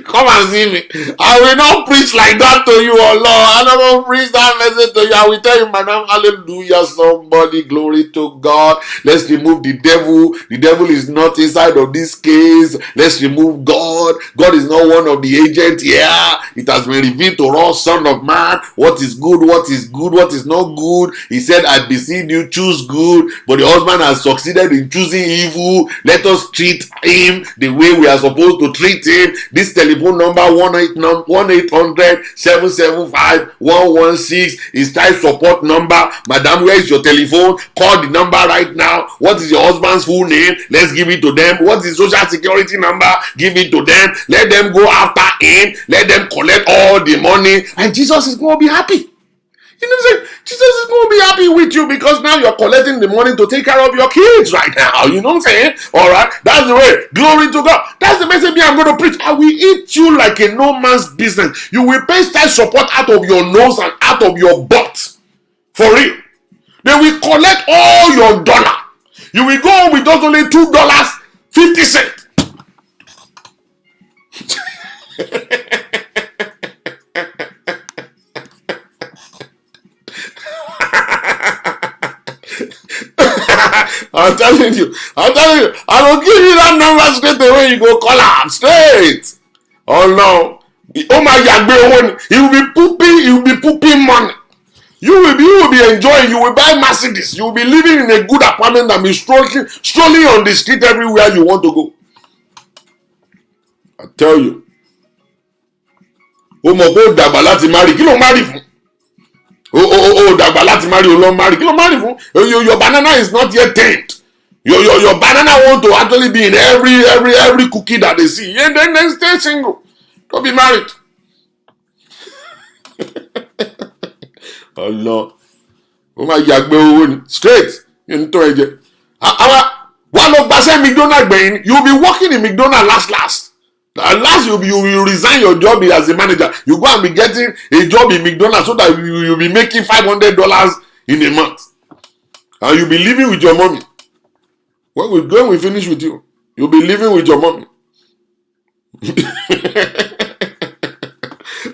[SPEAKER 1] Come and see me. I will not preach like that to you, oh Lord. I don't want to preach that message to you. I will tell you, madam, hallelujah, somebody, glory to God. Let's remove the devil. The devil is not inside of this case. Let's remove God. God is not one of the agents here. It has been revealed to us, son of man, what is good, what is good, what is not good. He said, I beseech you, choose good. But the husband has succeeded in choosing evil. Let us treat him the way we are supposed to treat him. This telephone number 1-800-775-116 is child support number. Madam, where is your telephone? Call the number right now. What is your husband's full name? Let's give it to them. What is social security number? Give it to them. Let them go after him. Let them collect all the money. And Jesus is going to be happy. You know what I'm saying? Jesus is going to be happy with you because now you're collecting the money to take care of your kids right now. You know what I'm saying? All right. That's the way. Glory to God. That's the message I'm going to preach. I will eat you like a no man's business. You will pay child support out of your nose and out of your butt. For real. They will collect all your dollar. You will go home with just only $2.50. I'm telling you, I will give you that number straight away. You go call her straight. Oh no. Oh my God, he will be pooping money. You will be enjoying, you will buy Mercedes, you will be living in a good apartment and be strolling on the street everywhere you want to go. I tell you. Oh my God, dàgbà láti marry. Kí ló marry fún? Oh, dàgbà láti marry, oh, long marry. Kí ló marry fún? Your banana is not yet tamed. Your banana want to actually be in every cookie that they see. And then stay single. Don't be married. Oh no. Oh my God, straight. Into ẹ̀jẹ̀. One of McDonald's gbẹ̀yìn. You'll be working in McDonald's last. At last you will resign your job as a manager. You go and be getting a job in McDonald's so that you'll be making $500 in a month. And you'll be living with your mommy. When we finish with you, you'll be living with your mommy.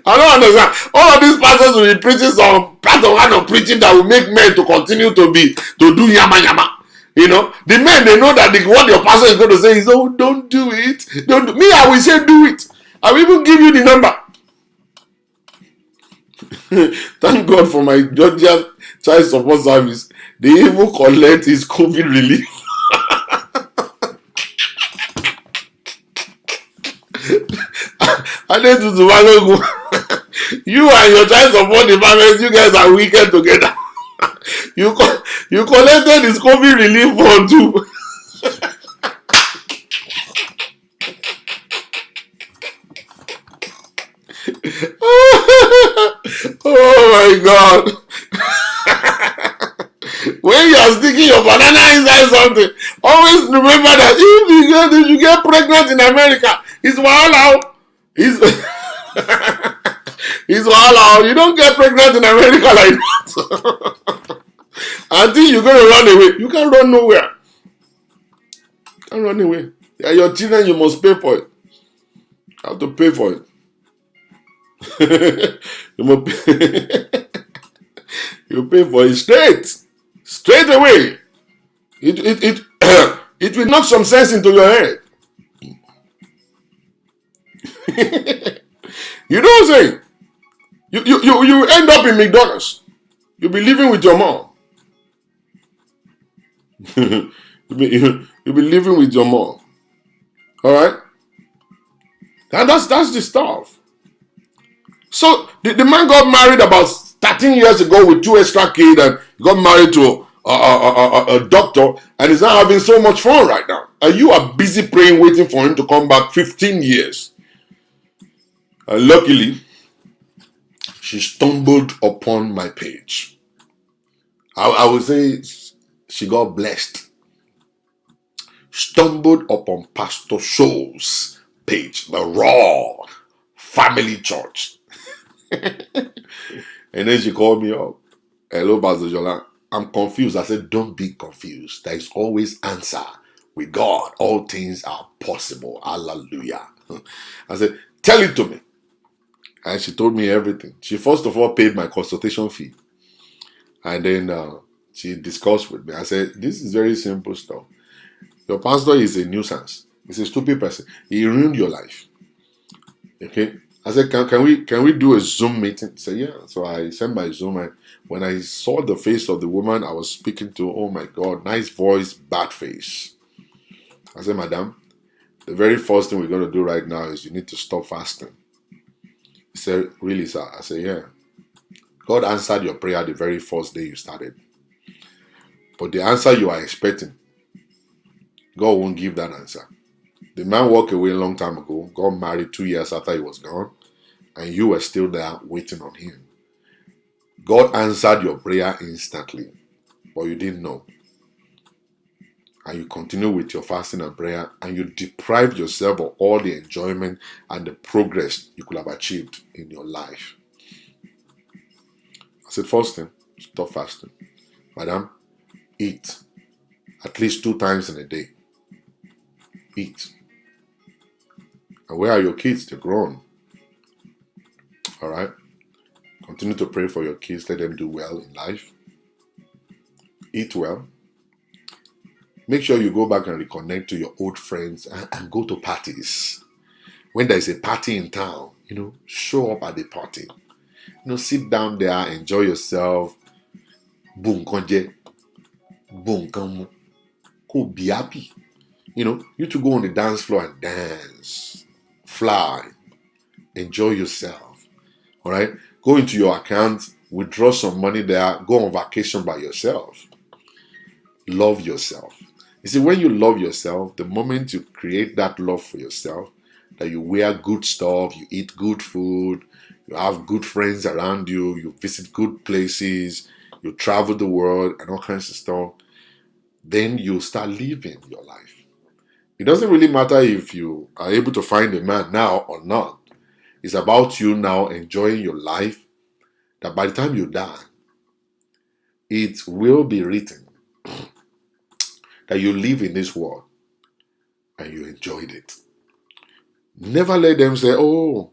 [SPEAKER 1] I I don't understand. All of these pastors will be preaching some part of kind of preaching that will make men to continue to do yama yama. You know, the men, they know that what your pastor is going to say is, oh, don't do it. Don't do. Me, I will say do it. I will even give you the number. Thank God for my Georgia child support service. They even collect his COVID relief. I need to Malogu. You and your child support department, you guys are wicked together. You collected his COVID relief fund too. Oh my God. When you are sticking your banana inside something, always remember that if you get pregnant in America, it's wahala. It's it's wahala. You don't get pregnant in America like that. Until you're going to run away. You can't run nowhere. You can't run away. Yeah, your children, you must pay for it. You have to pay for it. You must pay. You pay for it straight away. It will knock some sense into your head. You know what I'm saying? You end up in McDonald's. You'll be living with your mom. You'll be living with your mom. All right? And that's the stuff. So the man got married about 13 years ago with 2 extra kids, and got married to a doctor, and is now having so much fun right now. And you are busy praying, waiting for him to come back 15 years. And luckily, she stumbled upon my page. I would say she got blessed. Stumbled upon Pastor Show's page, the Raw Family Church. And then she called me up. Hello, Pastor Jola. I'm confused. I said, don't be confused. There is always answer. With God, all things are possible. Hallelujah. I said, tell it to me. And she told me everything. She first of all paid my consultation fee. And then she discussed with me. I said, this is very simple stuff. Your pastor is a nuisance. He's a stupid person. He ruined your life. Okay? I said, can we do a Zoom meeting? He said, yeah. So I sent my Zoom, and when I saw the face of the woman I was speaking to, oh my God, nice voice, bad face. I said, madam, the very first thing we're going to do right now is you need to stop fasting. He said, really, sir? I said, yeah. God answered your prayer the very first day you started. But the answer you are expecting, God won't give that answer. The man walked away a long time ago, got married 2 years after he was gone, and you were still there waiting on him. God answered your prayer instantly, but you didn't know. And you continue with your fasting and prayer, and you deprive yourself of all the enjoyment and the progress you could have achieved in your life. I said, first thing, stop fasting. Madam, eat at least 2 times in a day. Eat. And where are your kids? They're grown. All right? Continue to pray for your kids. Let them do well in life. Eat well. Make sure you go back and reconnect to your old friends and go to parties. When there's a party in town, show up at the party. Sit down there, enjoy yourself. Boom, konje. Boom, kamu. Go be happy. You to go on the dance floor and dance. Fly. Enjoy yourself. All right? Go into your account, withdraw some money there, go on vacation by yourself. Love yourself. You see, when you love yourself, the moment you create that love for yourself, that you wear good stuff, you eat good food, you have good friends around you, you visit good places, you travel the world and all kinds of stuff, then you start living your life. It doesn't really matter if you are able to find a man now or not. It's about you now enjoying your life, that by the time you die, it will be written that you live in this world and you enjoyed it. Never let them say, oh,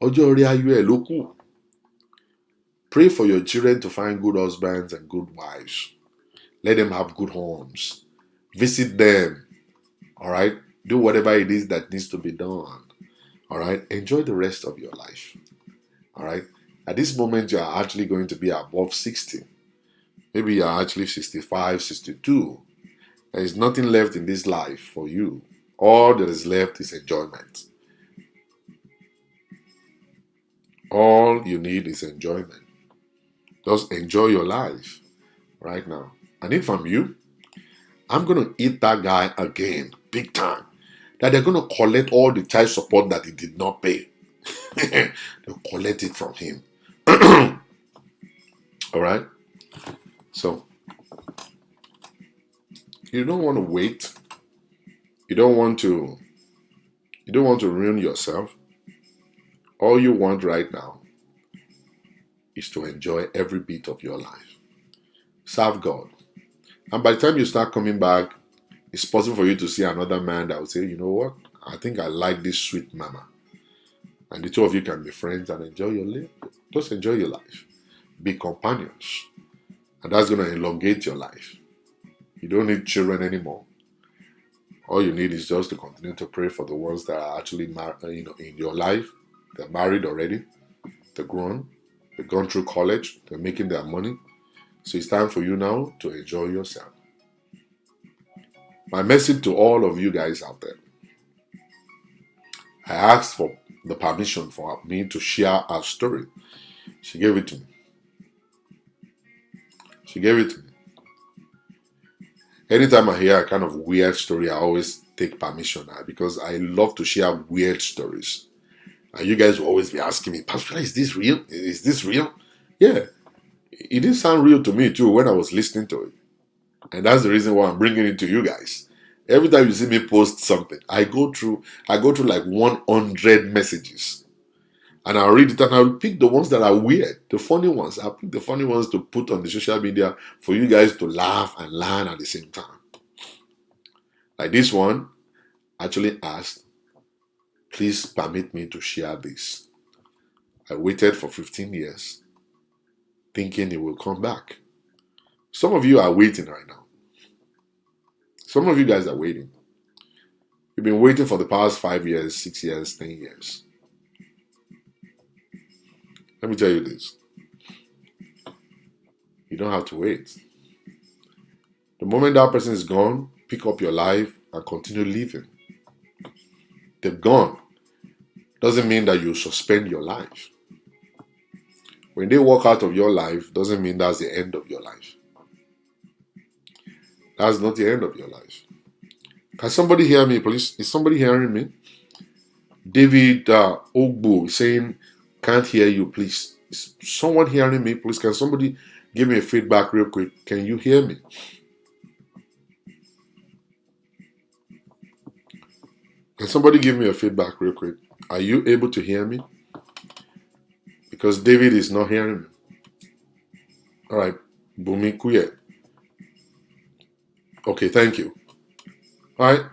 [SPEAKER 1] Ọjọ́ orí ayọ̀ ẹ̀ ló kù. Pray for your children to find good husbands and good wives. Let them have good homes. Visit them. All right? Do whatever it is that needs to be done. All right? Enjoy the rest of your life. All right? At this moment, you are actually going to be above 60. Maybe you are actually 65, 62. There is nothing left in this life for you. All that is left is enjoyment. All you need is enjoyment. Just enjoy your life right now. And if I'm you, I'm going to eat that guy again, big time. That they're going to collect all the child support that he did not pay. They'll collect it from him. All right? So, you don't want to wait. You don't want to ruin yourself. All you want right now is to enjoy every bit of your life. Serve God. And by the time you start coming back, it's possible for you to see another man that will say, you know what? I think I like this sweet mama. And the two of you can be friends and enjoy your life. Just enjoy your life. Be companions. And that's going to elongate your life. You don't need children anymore. All you need is just to continue to pray for the ones that are actually in your life. They're married already. They're grown. They've gone through college. They're making their money. So it's time for you now to enjoy yourself. My message to all of you guys out there. I asked for the permission for me to share our story. She gave it to me. She gave it to me. Anytime I hear a kind of weird story, I always take permission because I love to share weird stories. And you guys will always be asking me, Pastor, is this real? Is this real? Yeah. It didn't sound real to me too when I was listening to it. And that's the reason why I'm bringing it to you guys. Every time you see me post something, I go through like 100 messages. And I'll read it and I'll pick the ones that are weird, the funny ones. I'll pick the funny ones to put on the social media for you guys to laugh and learn at the same time. Like this one actually asked, please permit me to share this. I waited for 15 years thinking it will come back. Some of you are waiting right now. Some of you guys are waiting. You've been waiting for the past 5 years, 6 years, 10 years. Let me tell you this. You don't have to wait. The moment that person is gone, pick up your life and continue living. They're gone. Doesn't mean that you suspend your life. When they walk out of your life, doesn't mean that's the end of your life. That's not the end of your life. Can somebody hear me, please? Is somebody hearing me? David Ogbo is saying, can't hear you, please. Is someone hearing me, please? Can somebody give me a feedback real quick? Can you hear me? Can somebody give me a feedback real quick? Are you able to hear me? Because David is not hearing me. All right. Bumi Kuye. Okay, thank you. All right.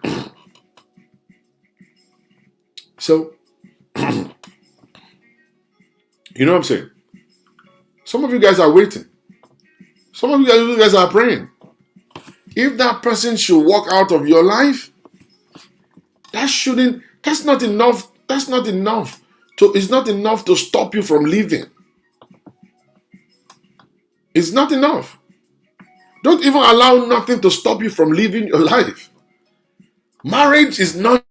[SPEAKER 1] So, you know what I'm saying? Some of you guys are waiting. Some of you guys are praying. If that person should walk out of your life, that's not enough. It's not enough to stop you from living. It's not enough. Don't even allow nothing to stop you from living your life. Marriage is not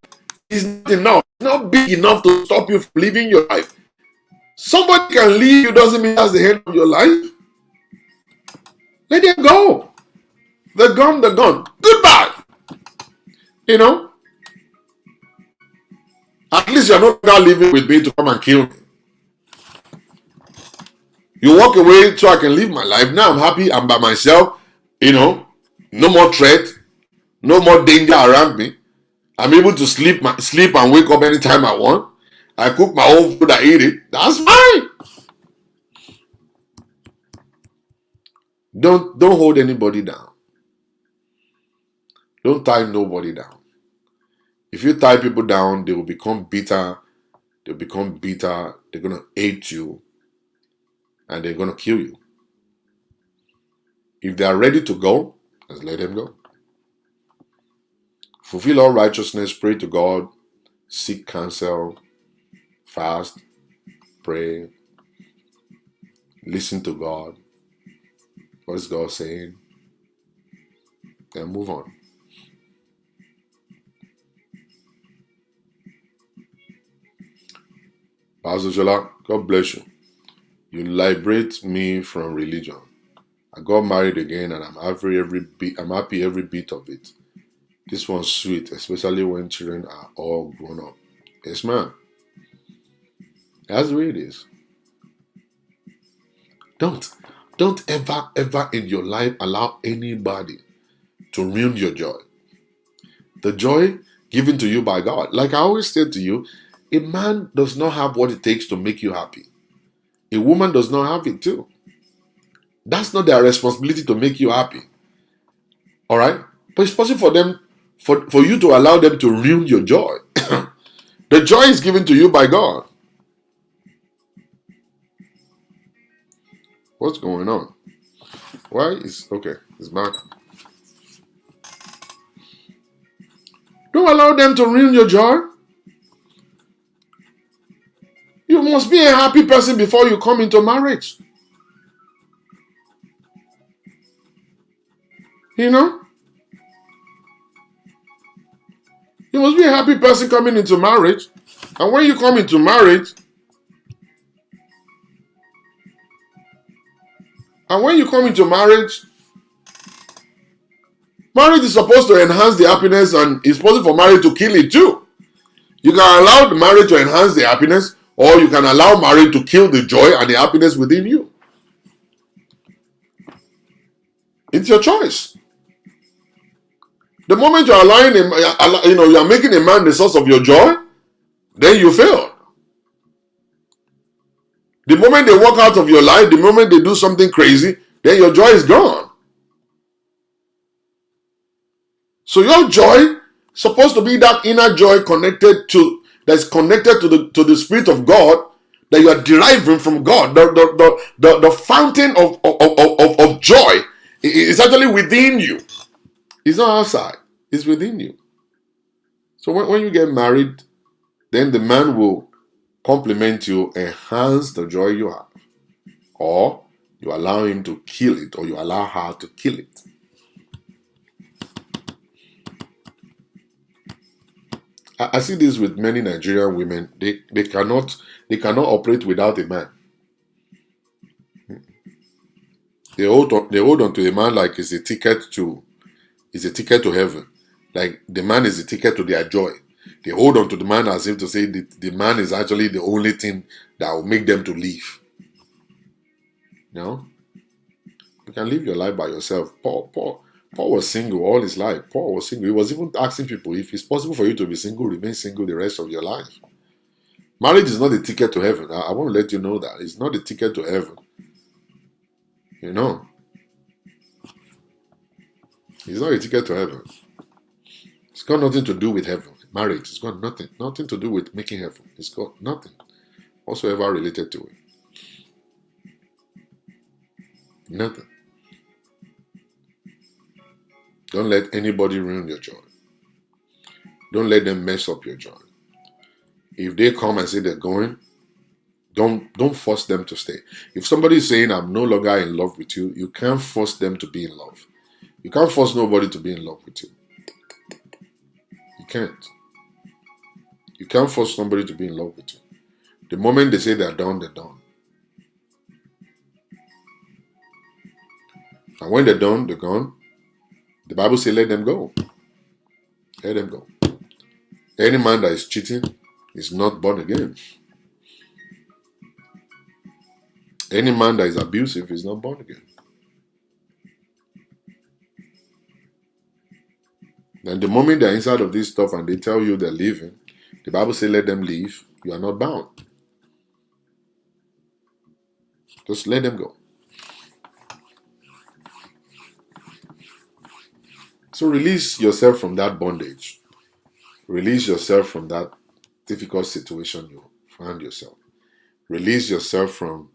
[SPEAKER 1] enough. It's not big enough to stop you from living your life. Somebody can leave you, doesn't mean that's the end of your life. Let them go. They're gone, they're gone. Goodbye. You know? At least you're not now living with me to come and kill me. You walk away so I can live my life. Now I'm happy, I'm by myself. You know? No more threat. No more danger around me. I'm able to sleep and wake up anytime I want. I cook my own food, I eat it. That's fine. Don't hold anybody down. Don't tie nobody down. If you tie people down, they will become bitter They'll become bitter. They're going to hate you. And they're going to kill you. If they are ready to go, just let them go. Fulfill all righteousness. Pray to God. Seek counsel. Fast. Pray. Listen to God. What is God saying? Then move on. Pastor Jola, God bless you. You liberate me from religion. I got married again and I'm happy every bit of it. This one's sweet, especially when children are all grown up. Yes, ma'am. That's the way it is. Don't ever in your life allow anybody to ruin your joy. The joy given to you by God. Like I always said to you, a man does not have what it takes to make you happy. A woman does not have it too. That's not their responsibility to make you happy. All right? But it's possible for them, for you to allow them to ruin your joy. The joy is given to you by God. What's going on? Why is okay? It's back. Don't allow them to ruin your joy. You must be a happy person before you come into marriage. You know? You must be a happy person coming into marriage. And when you come into marriage, marriage is supposed to enhance the happiness and it's possible for marriage to kill it too. You can allow the marriage to enhance the happiness, or you can allow marriage to kill the joy and the happiness within you. It's your choice. The moment you're allowing him, you're making a man the source of your joy, then you failed. The moment they walk out of your life, the moment they do something crazy, then your joy is gone. So your joy supposed to be that inner joy that's connected to the Spirit of God, that you are deriving from God. The fountain of joy is actually within you. It's not outside. It's within you. So when you get married, then the man will complement you, enhance the joy you have. Or you allow him to kill it, or you allow her to kill it. I see this with many Nigerian women. They cannot operate without a man. They hold on to a man like it's a ticket to heaven. Like the man is a ticket to their joy. They hold on to the man as if to say the man is actually the only thing that will make them to live. You can live your life by yourself. Paul was single all his life. Paul was single. He was even asking people, if it's possible for you to be single, remain single the rest of your life. Marriage is not a ticket to heaven. I want to let you know that. It's not a ticket to heaven. It's not a ticket to heaven. It's got nothing to do with heaven. Marriage, it's got nothing to do with making heaven. It's got nothing whatsoever related to it. Nothing. Don't let anybody ruin your joy. Don't let them mess up your joy. If they come and say they're going, don't force them to stay. If somebody is saying, I'm no longer in love with you, you can't force them to be in love. You can't force nobody to be in love with you. You can't. You can't force somebody to be in love with you. The moment they say they're done, they're done. And when they're done, they're gone. The Bible says, let them go. Let them go. Any man that is cheating is not born again. Any man that is abusive is not born again. And the moment they're inside of this stuff and they tell you they're leaving, the Bible says, let them leave. You are not bound. Just let them go. So release yourself from that bondage. Release yourself from that difficult situation you're Expand yourself. Release yourself from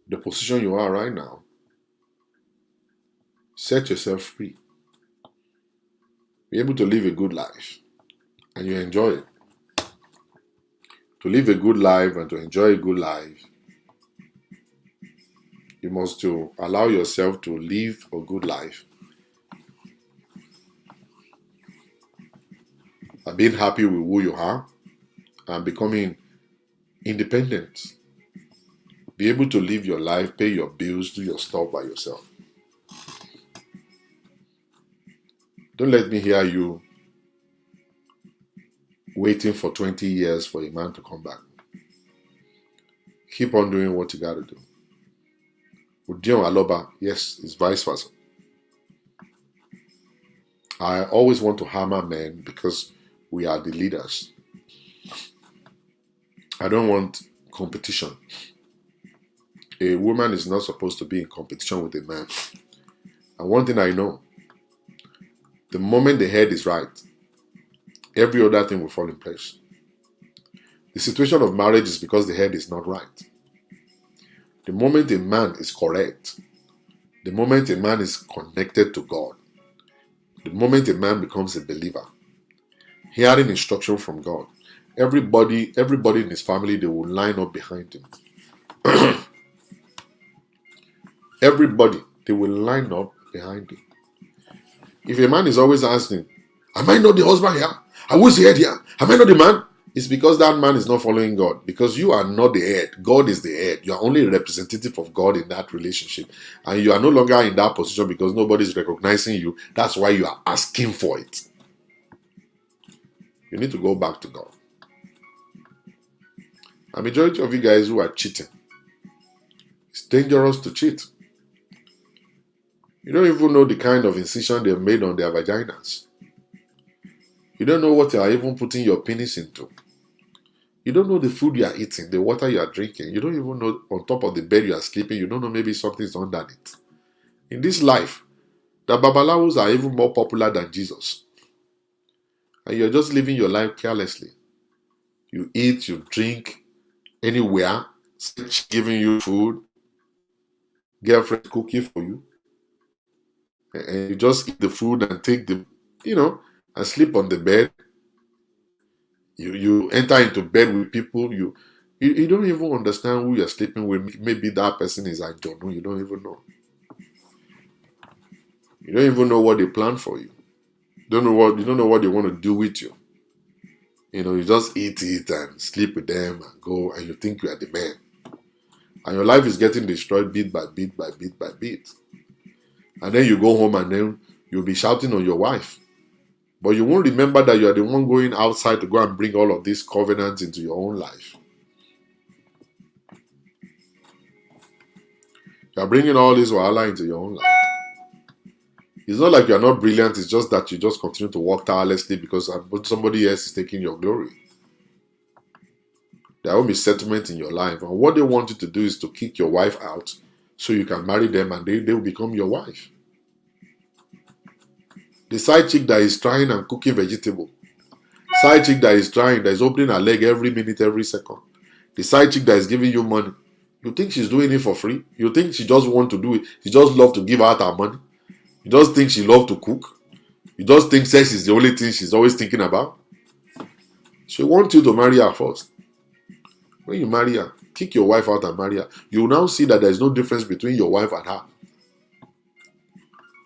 [SPEAKER 1] the position you are right now. Set yourself free. Be able to live a good life. And you enjoy it. To live a good life and to enjoy a good life, you must to allow yourself to live a good life by being happy with who you are and becoming independent. Be able to live your life, pay your bills, do your stuff by yourself. Don't let me hear you waiting for 20 years for a man to come back. Keep on doing what you got to do. With Dion Aloba, yes, it's vice versa. I always want to hammer men because we are the leaders. I don't want competition. A woman is not supposed to be in competition with a man. And one thing I know, the moment the head is right, every other thing will fall in place. The situation of marriage is because the head is not right. The moment a man is correct, the moment a man is connected to God, the moment a man becomes a believer, hearing instruction from God, everybody in his family, they will line up behind him. Everybody, they will line up behind him. If a man is always asking, am I not the husband here? I was the head here. Am I not the man? It's because that man is not following God. Because you are not the head. God is the head. You are only a representative of God in that relationship. And you are no longer in that position because nobody is recognizing you. That's why you are asking for it. You need to go back to God. A majority of you guys who are cheating, it's dangerous to cheat. You don't even know the kind of incision they've made on their vaginas. You don't know what you are even putting your penis into. You don't know the food you are eating, the water you are drinking. You don't even know on top of the bed you are sleeping. You don't know maybe something is underneath. In this life, the babalawos are even more popular than Jesus. And you're just living your life carelessly. You eat, you drink anywhere, giving you food, girlfriend cooking for you. And you just eat the food and take the, and sleep on the bed. You enter into bed with people, you don't even understand who you're sleeping with. Maybe that person is Ajonu, you don't even know. You don't even know what they plan for you. You don't know what they want to do with you. You just eat it and sleep with them and go, and you think you are the man. And your life is getting destroyed bit by bit by bit by bit. And then you go home and then you'll be shouting on your wife. But you won't remember that you are the one going outside to go and bring all of these covenants into your own life. You are bringing all this wahala into your own life. It's not like you are not brilliant. It's just that you just continue to work tirelessly because somebody else is taking your glory. There won't be settlement in your life. And what they want you to do is to kick your wife out so you can marry them and they will become your wife. The side chick that is trying and cooking vegetable. Side chick that is trying, that is opening her leg every minute, every second. The side chick that is giving you money. You think she's doing it for free? You think she just want to do it? She just love to give out her money? You just think she love to cook? You just think sex is the only thing she's always thinking about? She wants you to marry her first. When you marry her, kick your wife out and marry her. You will now see that there is no difference between your wife and her.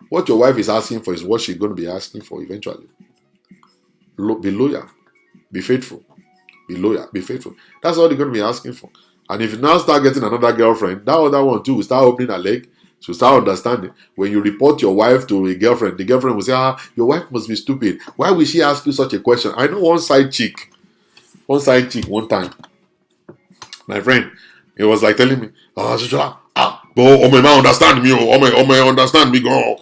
[SPEAKER 1] What your wife is asking for is what she's going to be asking for eventually. Be loyal. Be faithful. Be loyal. Be faithful. That's all they're going to be asking for. And if you now start getting another girlfriend, that other one too will start opening her leg. She'll start understanding. When you report your wife to a girlfriend, the girlfriend will say, your wife must be stupid. Why will she ask you such a question? I know one side chick one time. My friend, he was like telling me, but my man understand me, my understand me, girl.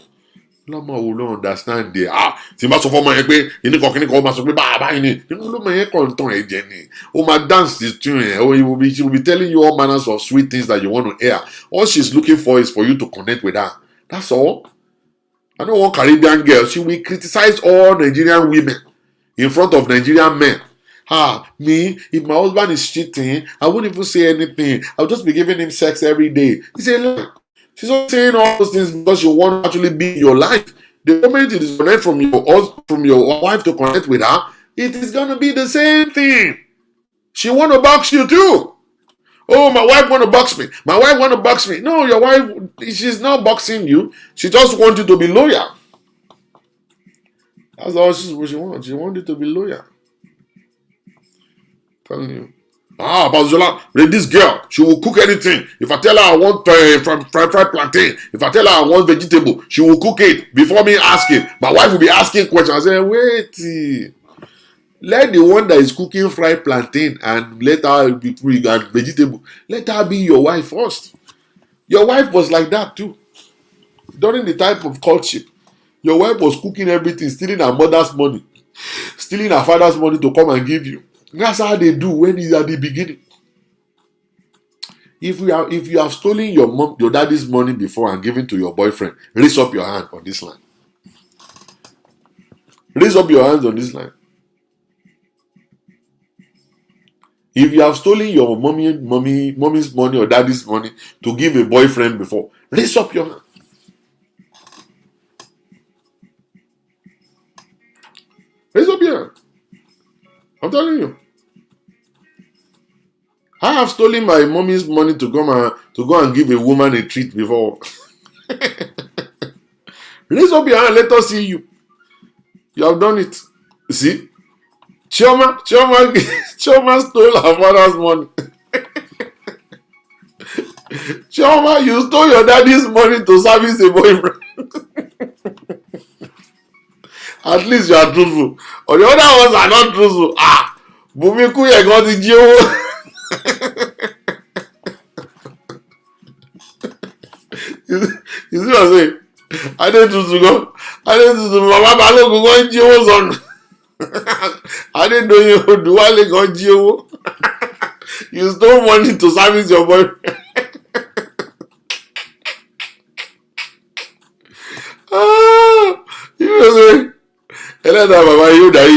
[SPEAKER 1] Lọ́mọ wo ló understand there? Tí n bá sọ fọ́mọ yẹn pé ìníkan kìíní máa sọ pé báyìí ni, lọ́mọ yẹn kàn ń tàn ẹ̀ jẹ ni. Ó máa dance this tune yẹn. She will be telling you all manners of sweet things that you want to hear. All she's looking for is for you to connect with her. That's all. I know one Caribbean girl, she will criticize all Nigerian women in front of Nigerian men. Me, if my husband is cheating, I wouldn't even say anything. I'll just be giving him sex every day. He said, look, she's not saying all those things because you want to actually be in your life. The moment you disconnect from your wife to connect with her, it is going to be the same thing. She want to box you too. Oh, my wife want to box me. My wife want to box me. No, your wife, she's not boxing you. She just wants you to be loyal. That's all what she wants. She wants you to be loyal. I'm telling you. Bazola, this girl, she will cook anything. If I tell her I want fried plantain, if I tell her I want vegetable, she will cook it before me asking. My wife will be asking questions. I say, wait. Let the one that is cooking fried plantain and let her be cooking and vegetable, let her be your wife first. Your wife was like that too. During the type of courtship, your wife was cooking everything, stealing her mother's money, stealing her father's money to come and give you. That's how they do when it's at the beginning. If you have stolen your daddy's money before and given to your boyfriend, raise up your hand on this line. Raise up your hands on this line. If you have stolen your mommy's money or daddy's money to give a boyfriend before, raise up your hand. Raise up your hand. I'm telling you. I have stolen my mommy's money to go and give a woman a treat before. Raise up your hand. Let us see you. You have done it. See? Chioma stole her father's money. Chioma, you stole your daddy's money to service a boyfriend. At least you are truthful. Or the other ones are not truthful. Bumiku ye got the jíowó. You see what I'm saying? I didn't go. Mama Balogun go jíowó son. I didn't know you do Wale got jíowó. You stole money to service your boyfriend. You know what I'm saying? Elena Baba, you die.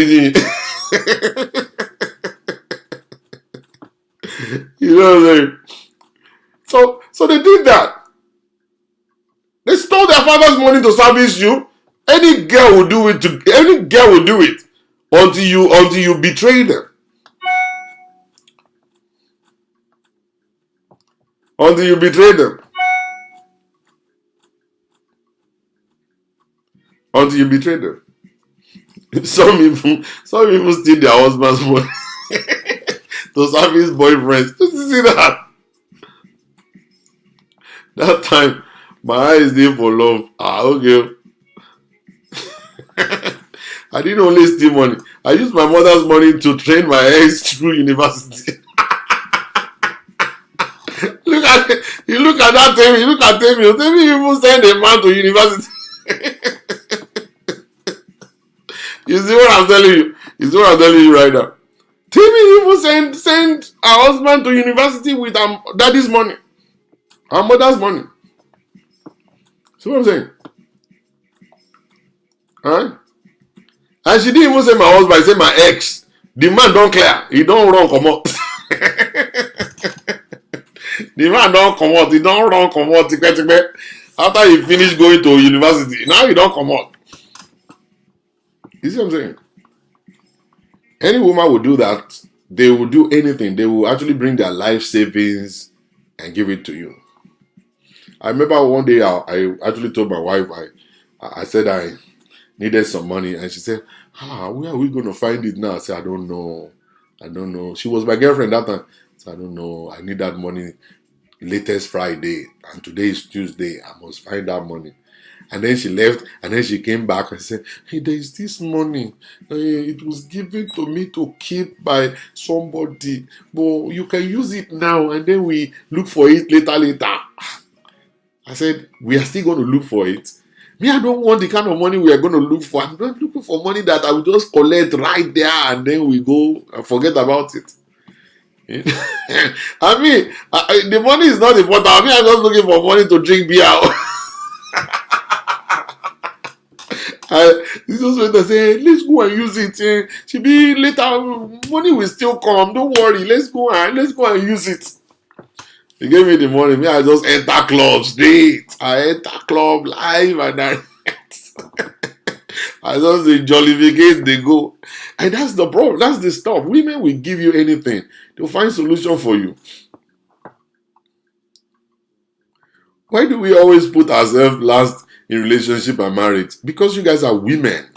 [SPEAKER 1] You know what I'm saying? So they did that. They stole their father's money to service you. Any girl will do it until you betray them. Until you betray them. Until you betray them. Some people steal their husband's money to service boyfriends. Did you see that? That time, my eyes there for love. Okay. I didn't only steal money. I used my mother's money to train my ex through university. Look at that Temi. You even send a man to university. You see what I'm telling you? You see what I'm telling you right now? Temi even send her husband to university with her daddy's money. Her mother's money. See what I'm saying? Alright? And she didn't even say my husband, she said my ex. The man don't clear. He don't run come out. The man don't come out. He don't run come out. After he finished going to university, now he don't come out. You see what I'm saying? Any woman will do that. They will do anything. They will actually bring their life savings and give it to you. I remember one day I actually told my wife, I said I needed some money, and she said, where are we going to find it now? I said, I don't know. She was my girlfriend that time. I said, I don't know. I need that money latest Friday, and today is Tuesday. I must find that money. And then she left, and then she came back and said, hey, there is this money. It was given to me to keep by somebody, but you can use it now, and then we look for it later. I said, we are still going to look for it. Me, I don't want the kind of money we are going to look for. I'm not looking for money that I will just collect right there and then we go and forget about it. I mean, the money is not important. I mean, I'm just looking for money to drink beer. This was when they say, let's go and use it. She be later, money will still come. Don't worry, let's go and use it. He gave me the money. Me, I just enter club straight. I enter club live and I just the jollificate, they go. And that's the problem. That's the stuff. Women will give you anything. They'll find solution for you. Why do we always put ourselves last in relationship and marriage? Because you guys are women.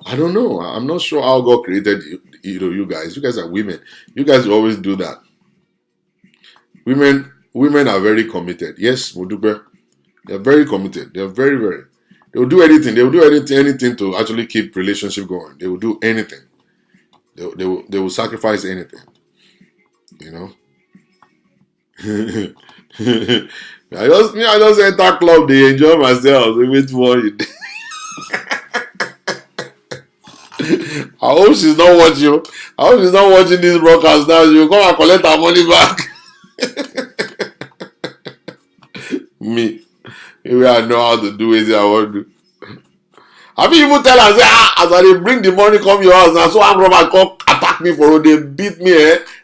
[SPEAKER 1] I don't know. I'm not sure how God created you guys. You guys are women. You guys will always do that. Women are very committed. Yes, Mudupe. They're very committed. They're very, very. They will do anything. They will do anything to actually keep relationship going. They will do anything. They will sacrifice anything. You know. I just enter club. They enjoy myself. They wait for you. I hope she's not watching. I hope she's not watching this broadcast now. She'll come and collect her money back. Me. Maybe I know how to do it. I want to. I mean, even tell her, say, as I bring the money come your house now, so I'm robber come attack me for road. They beat me,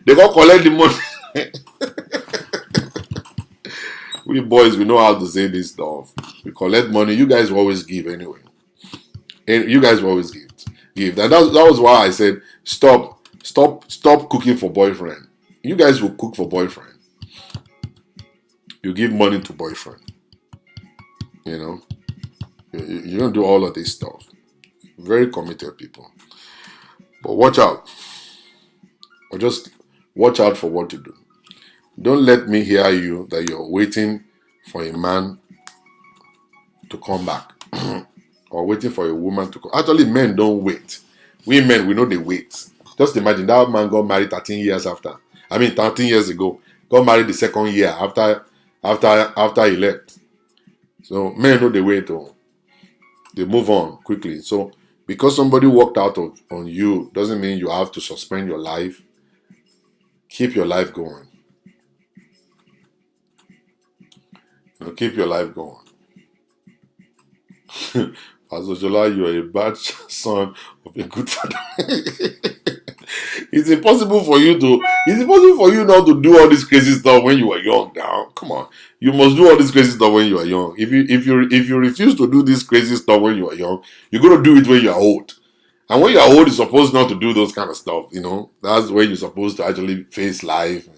[SPEAKER 1] they go collect the money. We boys, we know how to say this stuff. We collect money. You guys will always give anyway. And you guys will always give. And that was why I said, stop cooking for boyfriend. You guys will cook for boyfriend. You give money to boyfriend. You know. You don't do all of this stuff. Very committed people. But watch out. Or just watch out for what to do. Don't let me hear you that you're waiting for a man to come back. Or waiting for a woman to come. Actually, men don't wait. We men, we know they wait. Just imagine that man got married 13 years after. 13 years ago. Got married the second year after he left. So men know they wait. They move on quickly. So because somebody walked out on you doesn't mean you have to suspend your life. Keep your life going. Keep your life going. Pastor Jola, you are a bad son of a good father. It's impossible for you not to do all this crazy stuff when you were young now. Come on. You must do all this crazy stuff when you are young. If you refuse to do this crazy stuff when you are young, you're gonna do it when you are old. And when you are old, you're supposed not to do those kind of stuff, you know. That's when you're supposed to actually face life,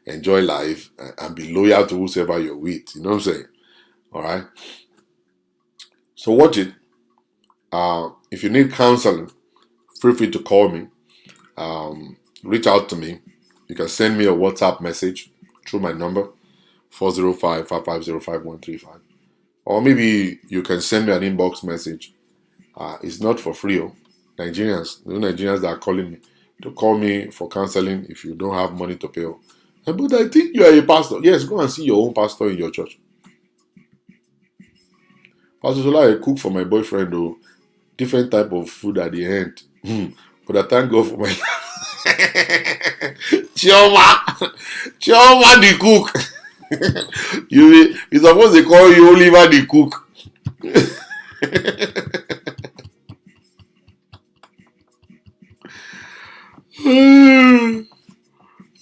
[SPEAKER 1] enjoy life, and be loyal to whoever you're with. You know what I'm saying? Alright. So watch it. If you need counseling, feel free to call me. Reach out to me. You can send me a WhatsApp message through my number 405-550-5135, or maybe you can send me an inbox message. It's not for free. Nigerians that are calling me to call me for counseling if you don't have money to pay. But I think you are a pastor. Yes, go and see your own pastor in your church. Pastor Sola, I cook for my boyfriend though. Different type of food at the end. But I thank God for my Chioma the cook. You supposed to call you Oliver the cook.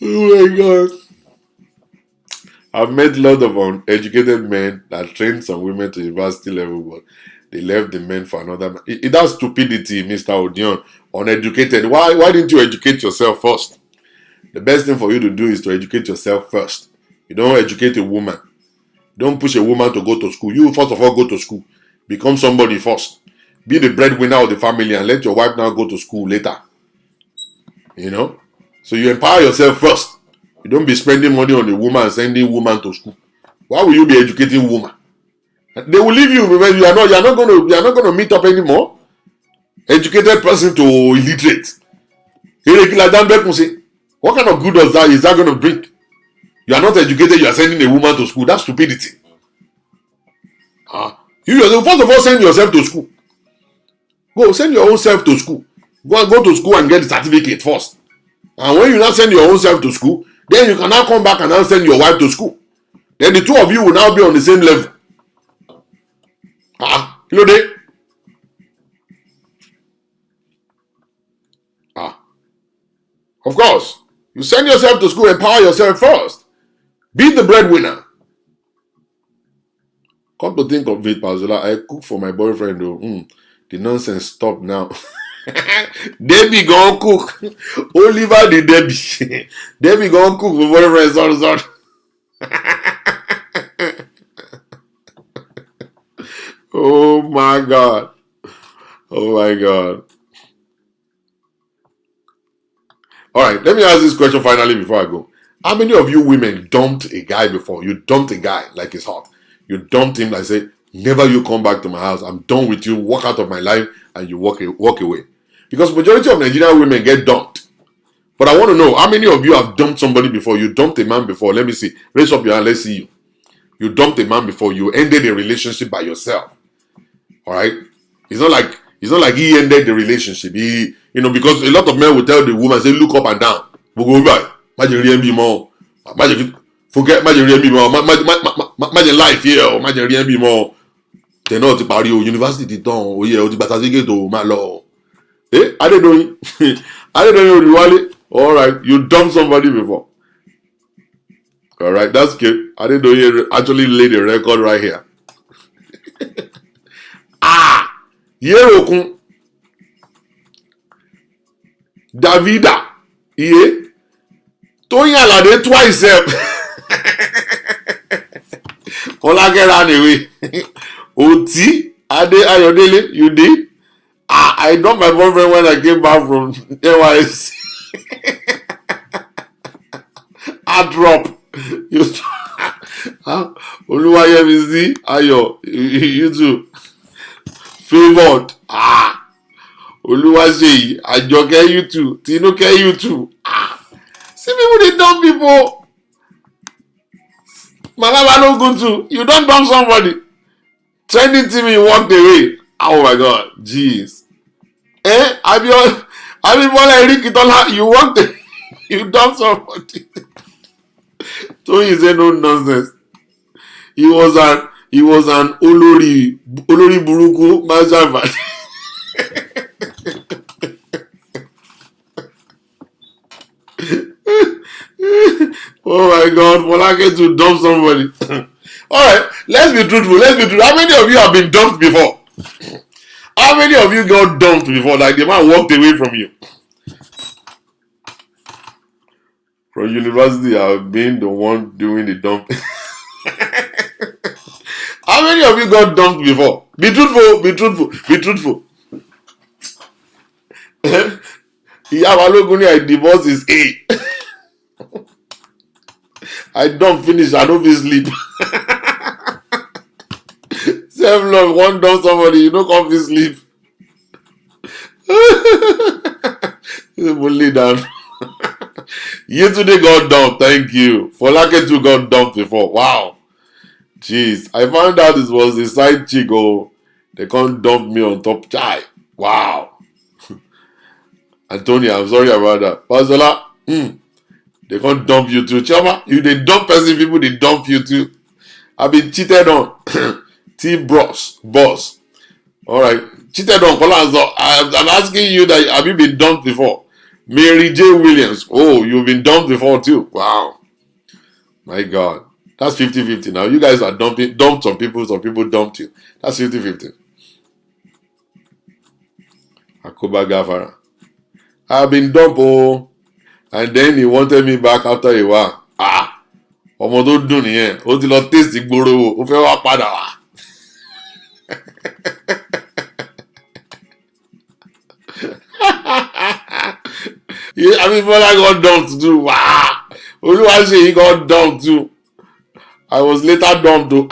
[SPEAKER 1] Oh my God. I've met a lot of uneducated men that trained some women to university level, but they left the men for another man. That's stupidity, Mr. Odion. Uneducated. Why didn't you educate yourself first? The best thing for you to do is to educate yourself first. You don't educate a woman. Don't push a woman to go to school. You first of all go to school. Become somebody first. Be the breadwinner of the family and let your wife now go to school later. You know? So you empower yourself first. You don't be spending money on a woman and sending woman to school. Why will you be educating woman? They will leave you because you are not going to meet up anymore. Educated person to illiterate. What kind of good is that going to bring? You are not educated, you are sending a woman to school. That's stupidity. You first of all send yourself to school. Go send your own self to school. Go to school and get the certificate first. And when you now send your own self to school, then you can now come back and now send your wife to school. Then the two of you will now be on the same level. You know they? Of course, you send yourself to school, empower yourself first. Be the breadwinner. Come to think of it, Pazola, I cook for my boyfriend though. The nonsense stop now. Debbie go cook. Oliver the Debbie. Debbie go cook for boyfriend. Sorry. Oh my God. Oh my God. All right, let me ask this question finally before I go. How many of you women dumped a guy before? You dumped a guy like it's hot. You dumped him like say, never you come back to my house. I'm done with you. Walk out of my life, and you walk away. Because majority of Nigerian women get dumped. But I want to know, how many of you have dumped somebody before? You dumped a man before. Let me see. Raise up your hand. Let's see you. You dumped a man before. You ended a relationship by yourself. All right? It's not like he ended the relationship. Because a lot of men will tell the woman, say, look up and down. Forget life here. They're not about you. University done. Oh yeah, I don't know. I don't know. All right, you dumped somebody before. All right, that's good. I didn't know you actually laid a record right here. Yerokun Davida Toyin Alade twice. Olake ran away. Oti Ade Ayodele, you did? I dumped my boyfriend when I came back from NYSC. I drop. Oluwayemisi Ayo, you too. Favored. Oluwaseyi, Ajoke, you too. Tinuke, you too. See people, they dump people. Malaba no good too. You don't dump somebody. Trending TV, you walked away. Oh my God. Jeez. Abimbola Erikitola, you walked away. You dump somebody. So he said no nonsense. He was an Olori Buruku Majavat. Oh my God, Folake to dump somebody. Alright, let's be truthful. How many of you have been dumped before? How many of you got dumped before? Like the man walked away from you. From university, I've been the one doing the dumping. How many of you got dumped before? Be truthful. I divorce is A. I don't finish, I don't sleep. Self-love, one dump somebody, you don't come to sleep. Lay down. You today got dumped, thank you. Folake too got dumped before. Wow. Jeez. I found out this was a side chick. Oh, they can't dump me on top chai. Wow. Antonia, I'm sorry about that. Pazola, they can't dump you too. Chama, you they dump person, people they dump you too. I've been cheated on. Boss. Alright. Cheated on. I'm asking you that, have you been dumped before? Mary J. Williams. Oh, you've been dumped before too. Wow. My God. That's 50-50 now. You guys are dumped some people dumped you. That's 50-50. Akoba Gafara. I've been dumped, and then he wanted me back after a while. Ọmọ tó dùn nìyẹn. Ó ti lọ taste ìgboro wò. Ó fẹ́ wá padà wá. I mean, Bola got dumped too. Wow. Oluwaseyi got dumped too. I was later dumped too.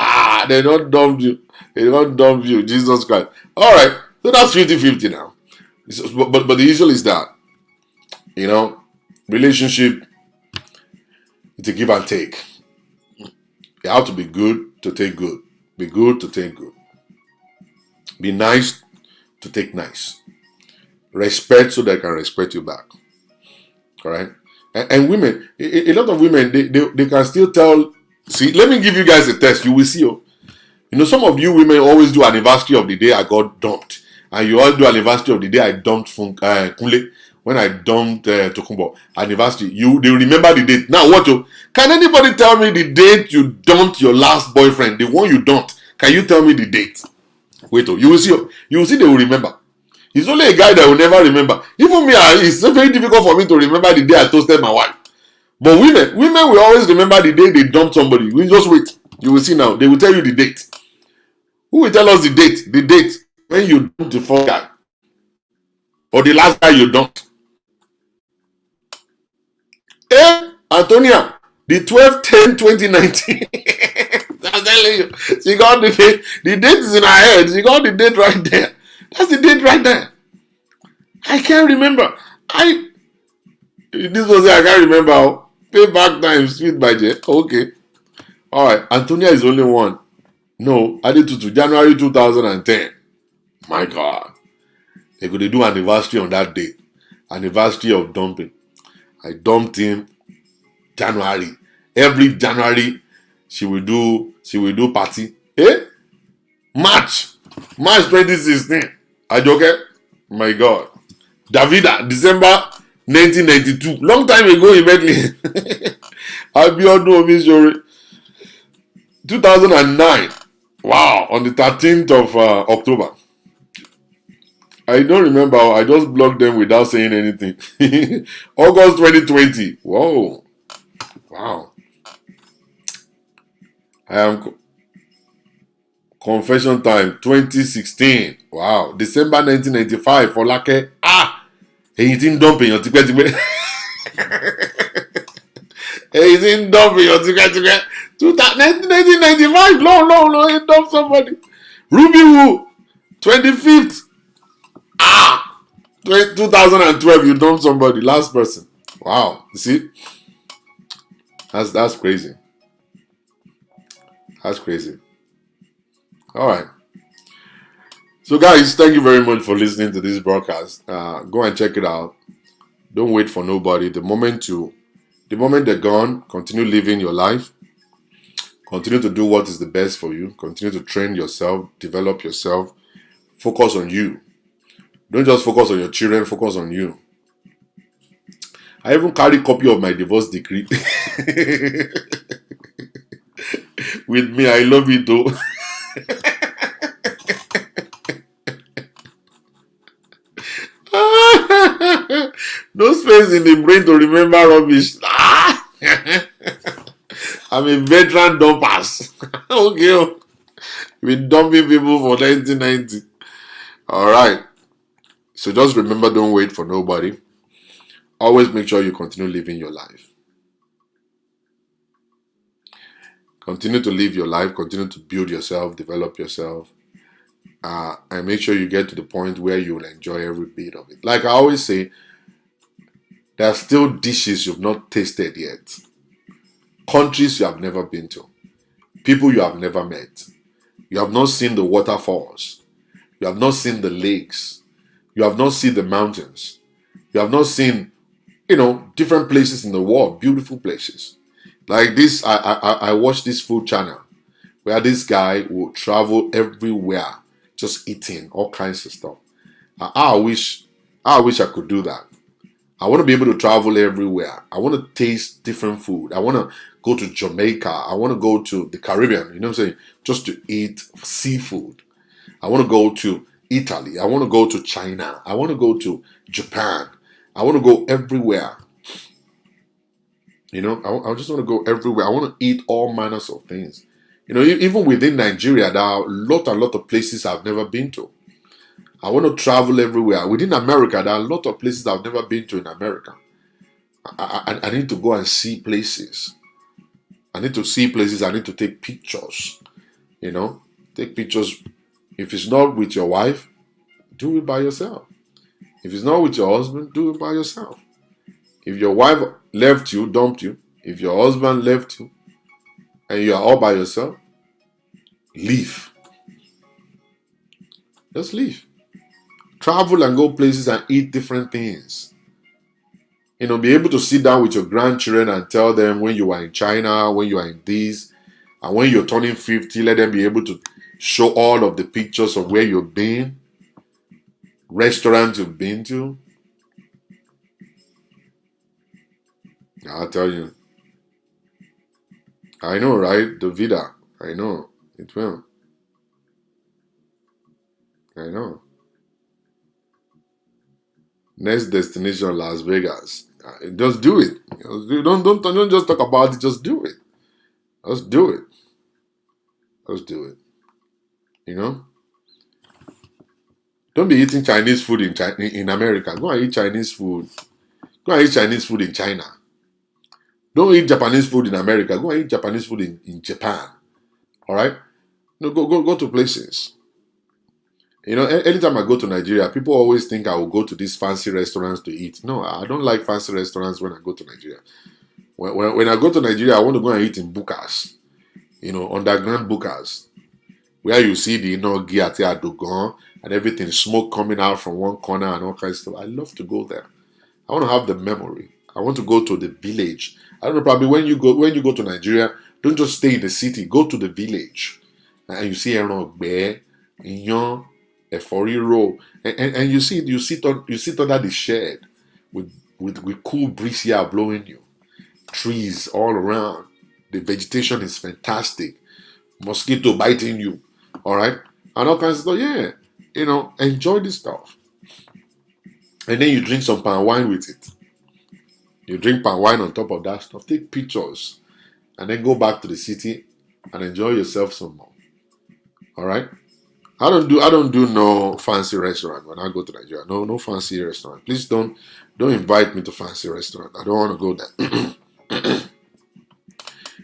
[SPEAKER 1] They don't dump you. They don't dump you. Jesus Christ. Alright. So that's 50-50 now. But the issue is that, relationship, it's a give and take. You have to be good to take good. Be good to take good. Be nice to take nice. Respect so they can respect you back. Alright? And women, a lot of women, they can still tell. See, let me give you guys a test. You will see. Some of you women always do anniversary of the day I got dumped. And you all do anniversary of the day I dumped Kunle. when I dumped Tokumbo anniversary. They remember the date. Now what? Can anybody tell me the date you dumped your last boyfriend? The one you dumped. Can you tell me the date? Wait, you will see. You will see. They will remember. He's only a guy that will never remember. Even me, it's very difficult for me to remember the day I toasted my wife. But women will always remember the day they dumped somebody. We just wait. You will see now. They will tell you the date. Who will tell us the date? The date when you dumped the first guy or the last guy you dumped. Antonia, the 12/10/2019. I'm telling you, she got the date. The date is in her head. She got the date right there. That's the date right there. I can't remember. This was it. I can't remember. Payback time, sweet by J. Okay. All right. Antonia is only one. No, I did to January 2010. My God. They could do anniversary on that day. Anniversary of dumping. I dumped him January. Every January she will do party. March 2016. Ajoke. My God. Davida, December 1992. Long time ago, he met me. Abiodun Omishore. 2009. Wow. On the 13th of October. I don't remember. I just blocked them without saying anything. August 2020. Whoa. Wow. I am confession time 2016. Wow. December 1995 for Lake. Èyí tí ń dumping your tipẹ́tipẹ́. Èyí tí ń dumping your tipẹ́tipẹ́. 1995. No. He dumped somebody. Ruby Woo. 25th. 2012. You dumped somebody. Last person. Wow. You see? That's crazy. That's crazy. All right. So guys, thank you very much for listening to this broadcast. Go and check it out. Don't wait for nobody. The moment they're gone, continue living your life. Continue to do what is the best for you. Continue to train yourself, develop yourself. Focus on you. Don't just focus on your children, focus on you. I even carry a copy of my divorce decree. With me, I love it though. No space in the brain to remember rubbish. I'm a veteran dumpers. Okay. Been dumping people for 1990. Alright. So just remember, don't wait for nobody. Always make sure you continue living your life. Continue to live your life. Continue to build yourself, develop yourself. And make sure you get to the point where you will enjoy every bit of it. Like I always say, there are still dishes you've not tasted yet. Countries you have never been to. People you have never met. You have not seen the waterfalls. You have not seen the lakes. You have not seen the mountains. You have not seen, different places in the world, beautiful places. Like this, I watched this food channel where this guy will travel everywhere, just eating all kinds of stuff. I wish I could do that. I want to be able to travel everywhere. I want to taste different food. I want to go to Jamaica. I want to go to the Caribbean, you know what I'm saying? Just to eat seafood. I want to go to Italy. I want to go to China. I want to go to Japan. I want to go everywhere. I just want to go everywhere. I want to eat all manners of things. Even within Nigeria, there are a lot of places I've never been to. I want to travel everywhere. Within America, there are a lot of places I've never been to in America. I need to go and see places. I need to see places. I need to take pictures. Take pictures. If it's not with your wife, do it by yourself. If it's not with your husband, do it by yourself. If your wife left you, dumped you, if your husband left you, and you are all by yourself, leave. Just leave. Travel and go places and eat different things. Be able to sit down with your grandchildren and tell them when you are in China, when you are in this, and when you're turning 50, let them be able to show all of the pictures of where you've been, restaurants you've been to. I'll tell you. I know, right? The Vida. I know. It will. I know. Next destination, Las Vegas. Just do it. Don't just talk about it. Just do it. Just do it. Just do it. You know. Don't be eating Chinese food in America. Go and eat Chinese food. Go and eat Chinese food in China. Don't eat Japanese food in America. Go and eat Japanese food in Japan. All right. No, go to places. Anytime I go to Nigeria, people always think I will go to these fancy restaurants to eat. No, I don't like fancy restaurants when I go to Nigeria. When I go to Nigeria, I want to go and eat in bukas, underground bukas, where you see the Giati Adogon and everything, smoke coming out from one corner and all kinds of stuff. I love to go there. I want to have the memory. I want to go to the village. I don't know, probably when you go to Nigeria, don't just stay in the city. Go to the village, and you see bear, a furry row, and you sit under the shade with cool breeze here blowing you, trees all around. The vegetation is fantastic. Mosquito biting you, all right, and all kinds of stuff. Yeah, enjoy this stuff, and then you drink some palm wine with it. You drink palm wine on top of that stuff. Take pictures, and then go back to the city and enjoy yourself some more. All right. I don't do no fancy restaurant when I go to Nigeria. No fancy restaurant. Please don't invite me to fancy restaurant. I don't want to go there.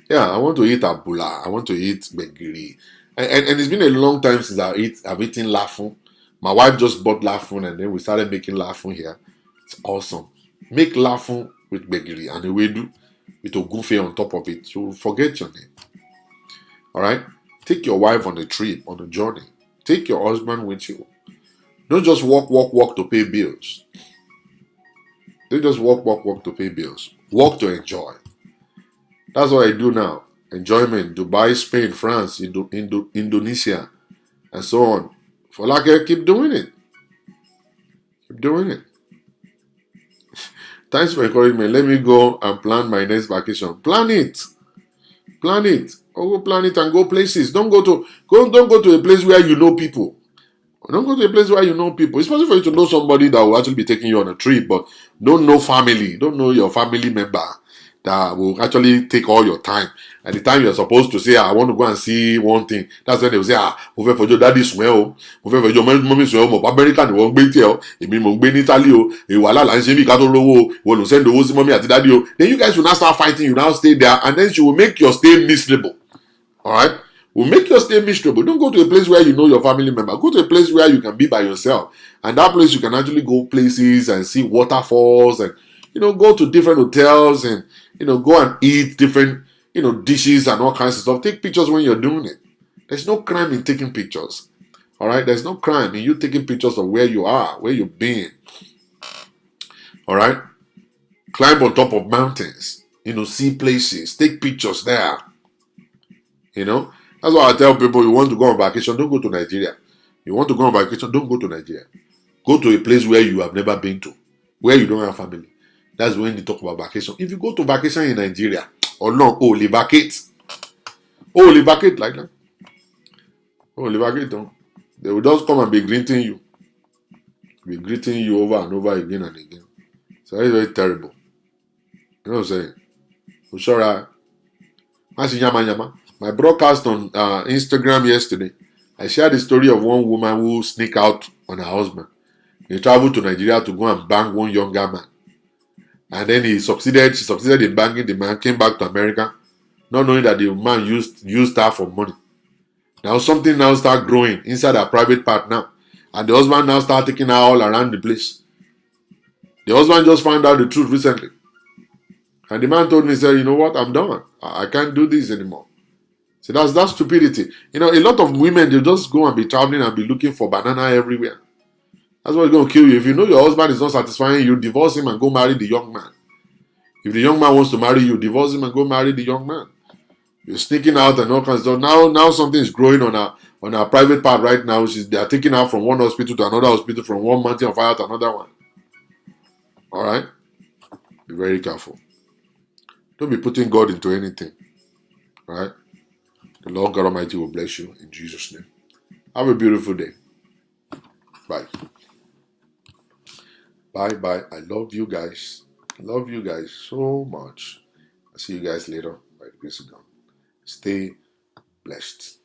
[SPEAKER 1] Yeah, I want to eat abula. I want to eat begiri. And it's been a long time since I've eaten lafun. My wife just bought lafun, and then we started making lafun here. It's awesome. Make lafun with begiri and ewedu with ogunfe on top of it. You'll forget your name. All right. Take your wife on a trip, on a journey. Take your husband with you. Don't just walk to pay bills. Don't just walk to pay bills. Walk to enjoy. That's what I do now. Enjoyment. Dubai, Spain, France, Indonesia, and so on. For like, keep doing it. Keep doing it. Thanks for encouraging me. Let me go and plan my next vacation. Plan it. Plan it. Go plan it and go places. Don't go to a place where you know people. Don't go to a place where you know people. It's possible for you to know somebody that will actually be taking you on a trip, but don't know family. Don't know your family member that will actually take all your time. At the time you're supposed to say, I want to go and see one thing. That's when they will say, mo fẹ́ fọjọ́ daddy sùn ẹ́ o. Mo fẹ́ fọjọ́ mommy sùn ẹ́ o. Mo pa America ni wọ́n gbé tí ẹ o. Èmi mo gbé ní Italy o. Ìwàlá là ń ṣe bí ká tó rówó o. Wọ́n lò send owó sí mommy àti daddy o. Then you guys will now start fighting. You now stay there, and then she will make your stay miserable. All right? Will make your stay miserable. Don't go to a place where you know your family member. Go to a place where you can be by yourself. And that place you can actually go places and see waterfalls and, go to different hotels and, go and eat different, dishes and all kinds of stuff. Take pictures when you're doing it. There's no crime in taking pictures. All right? There's no crime in you taking pictures of where you are, where you've been. All right? Climb on top of mountains. See places. Take pictures there. That's why I tell people, you want to go on vacation, don't go to Nigeria. You want to go on vacation, don't go to Nigeria. Go to a place where you have never been to, where you don't have family. That's when they talk about vacation. If you go to vacation in Nigeria, or no, only vacate. Only vacate like that. Only vacate, don't. They will just come and be greeting you. Be greeting you over and over again and again. So it's very terrible. You know what I'm saying? Ushora. My broadcast on Instagram yesterday, I shared the story of one woman who sneaked out on her husband. He traveled to Nigeria to go and bang one younger man. And then she succeeded in banging the man, came back to America, not knowing that the man used her for money. Now something now start growing inside her private part now. And the husband now start taking her all around the place. The husband just found out the truth recently. And the man told me, he said, you know what, I'm done. I can't do this anymore. So that's stupidity. A lot of women, they just go and be traveling and be looking for banana everywhere. That's what's going to kill you. If you know your husband is not satisfying you, divorce him and go marry the young man. If the young man wants to marry you, divorce him and go marry the young man. You're sneaking out and all kinds of stuff. Now something is growing on our private part right now. They are taking her from one hospital to another hospital, from one mountain of fire to another one. All right? Be very careful. Don't be putting God into anything. Right? The Lord God Almighty will bless you in Jesus' name. Have a beautiful day. Bye. Bye bye. I love you guys. Love you guys so much. I'll see you guys later by the grace of God. Stay blessed.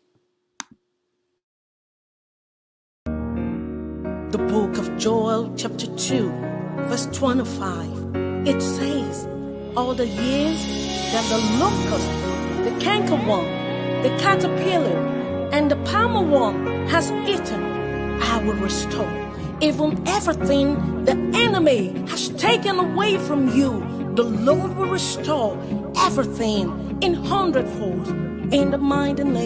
[SPEAKER 2] The book of Joel, chapter 2, verse 25. It says, all the years that the locust, the cankerworm, the caterpillar, and the palmerworm has eaten, I will restore. Even everything the enemy has taken away from you, the Lord will restore everything in hundredfold. In the mighty name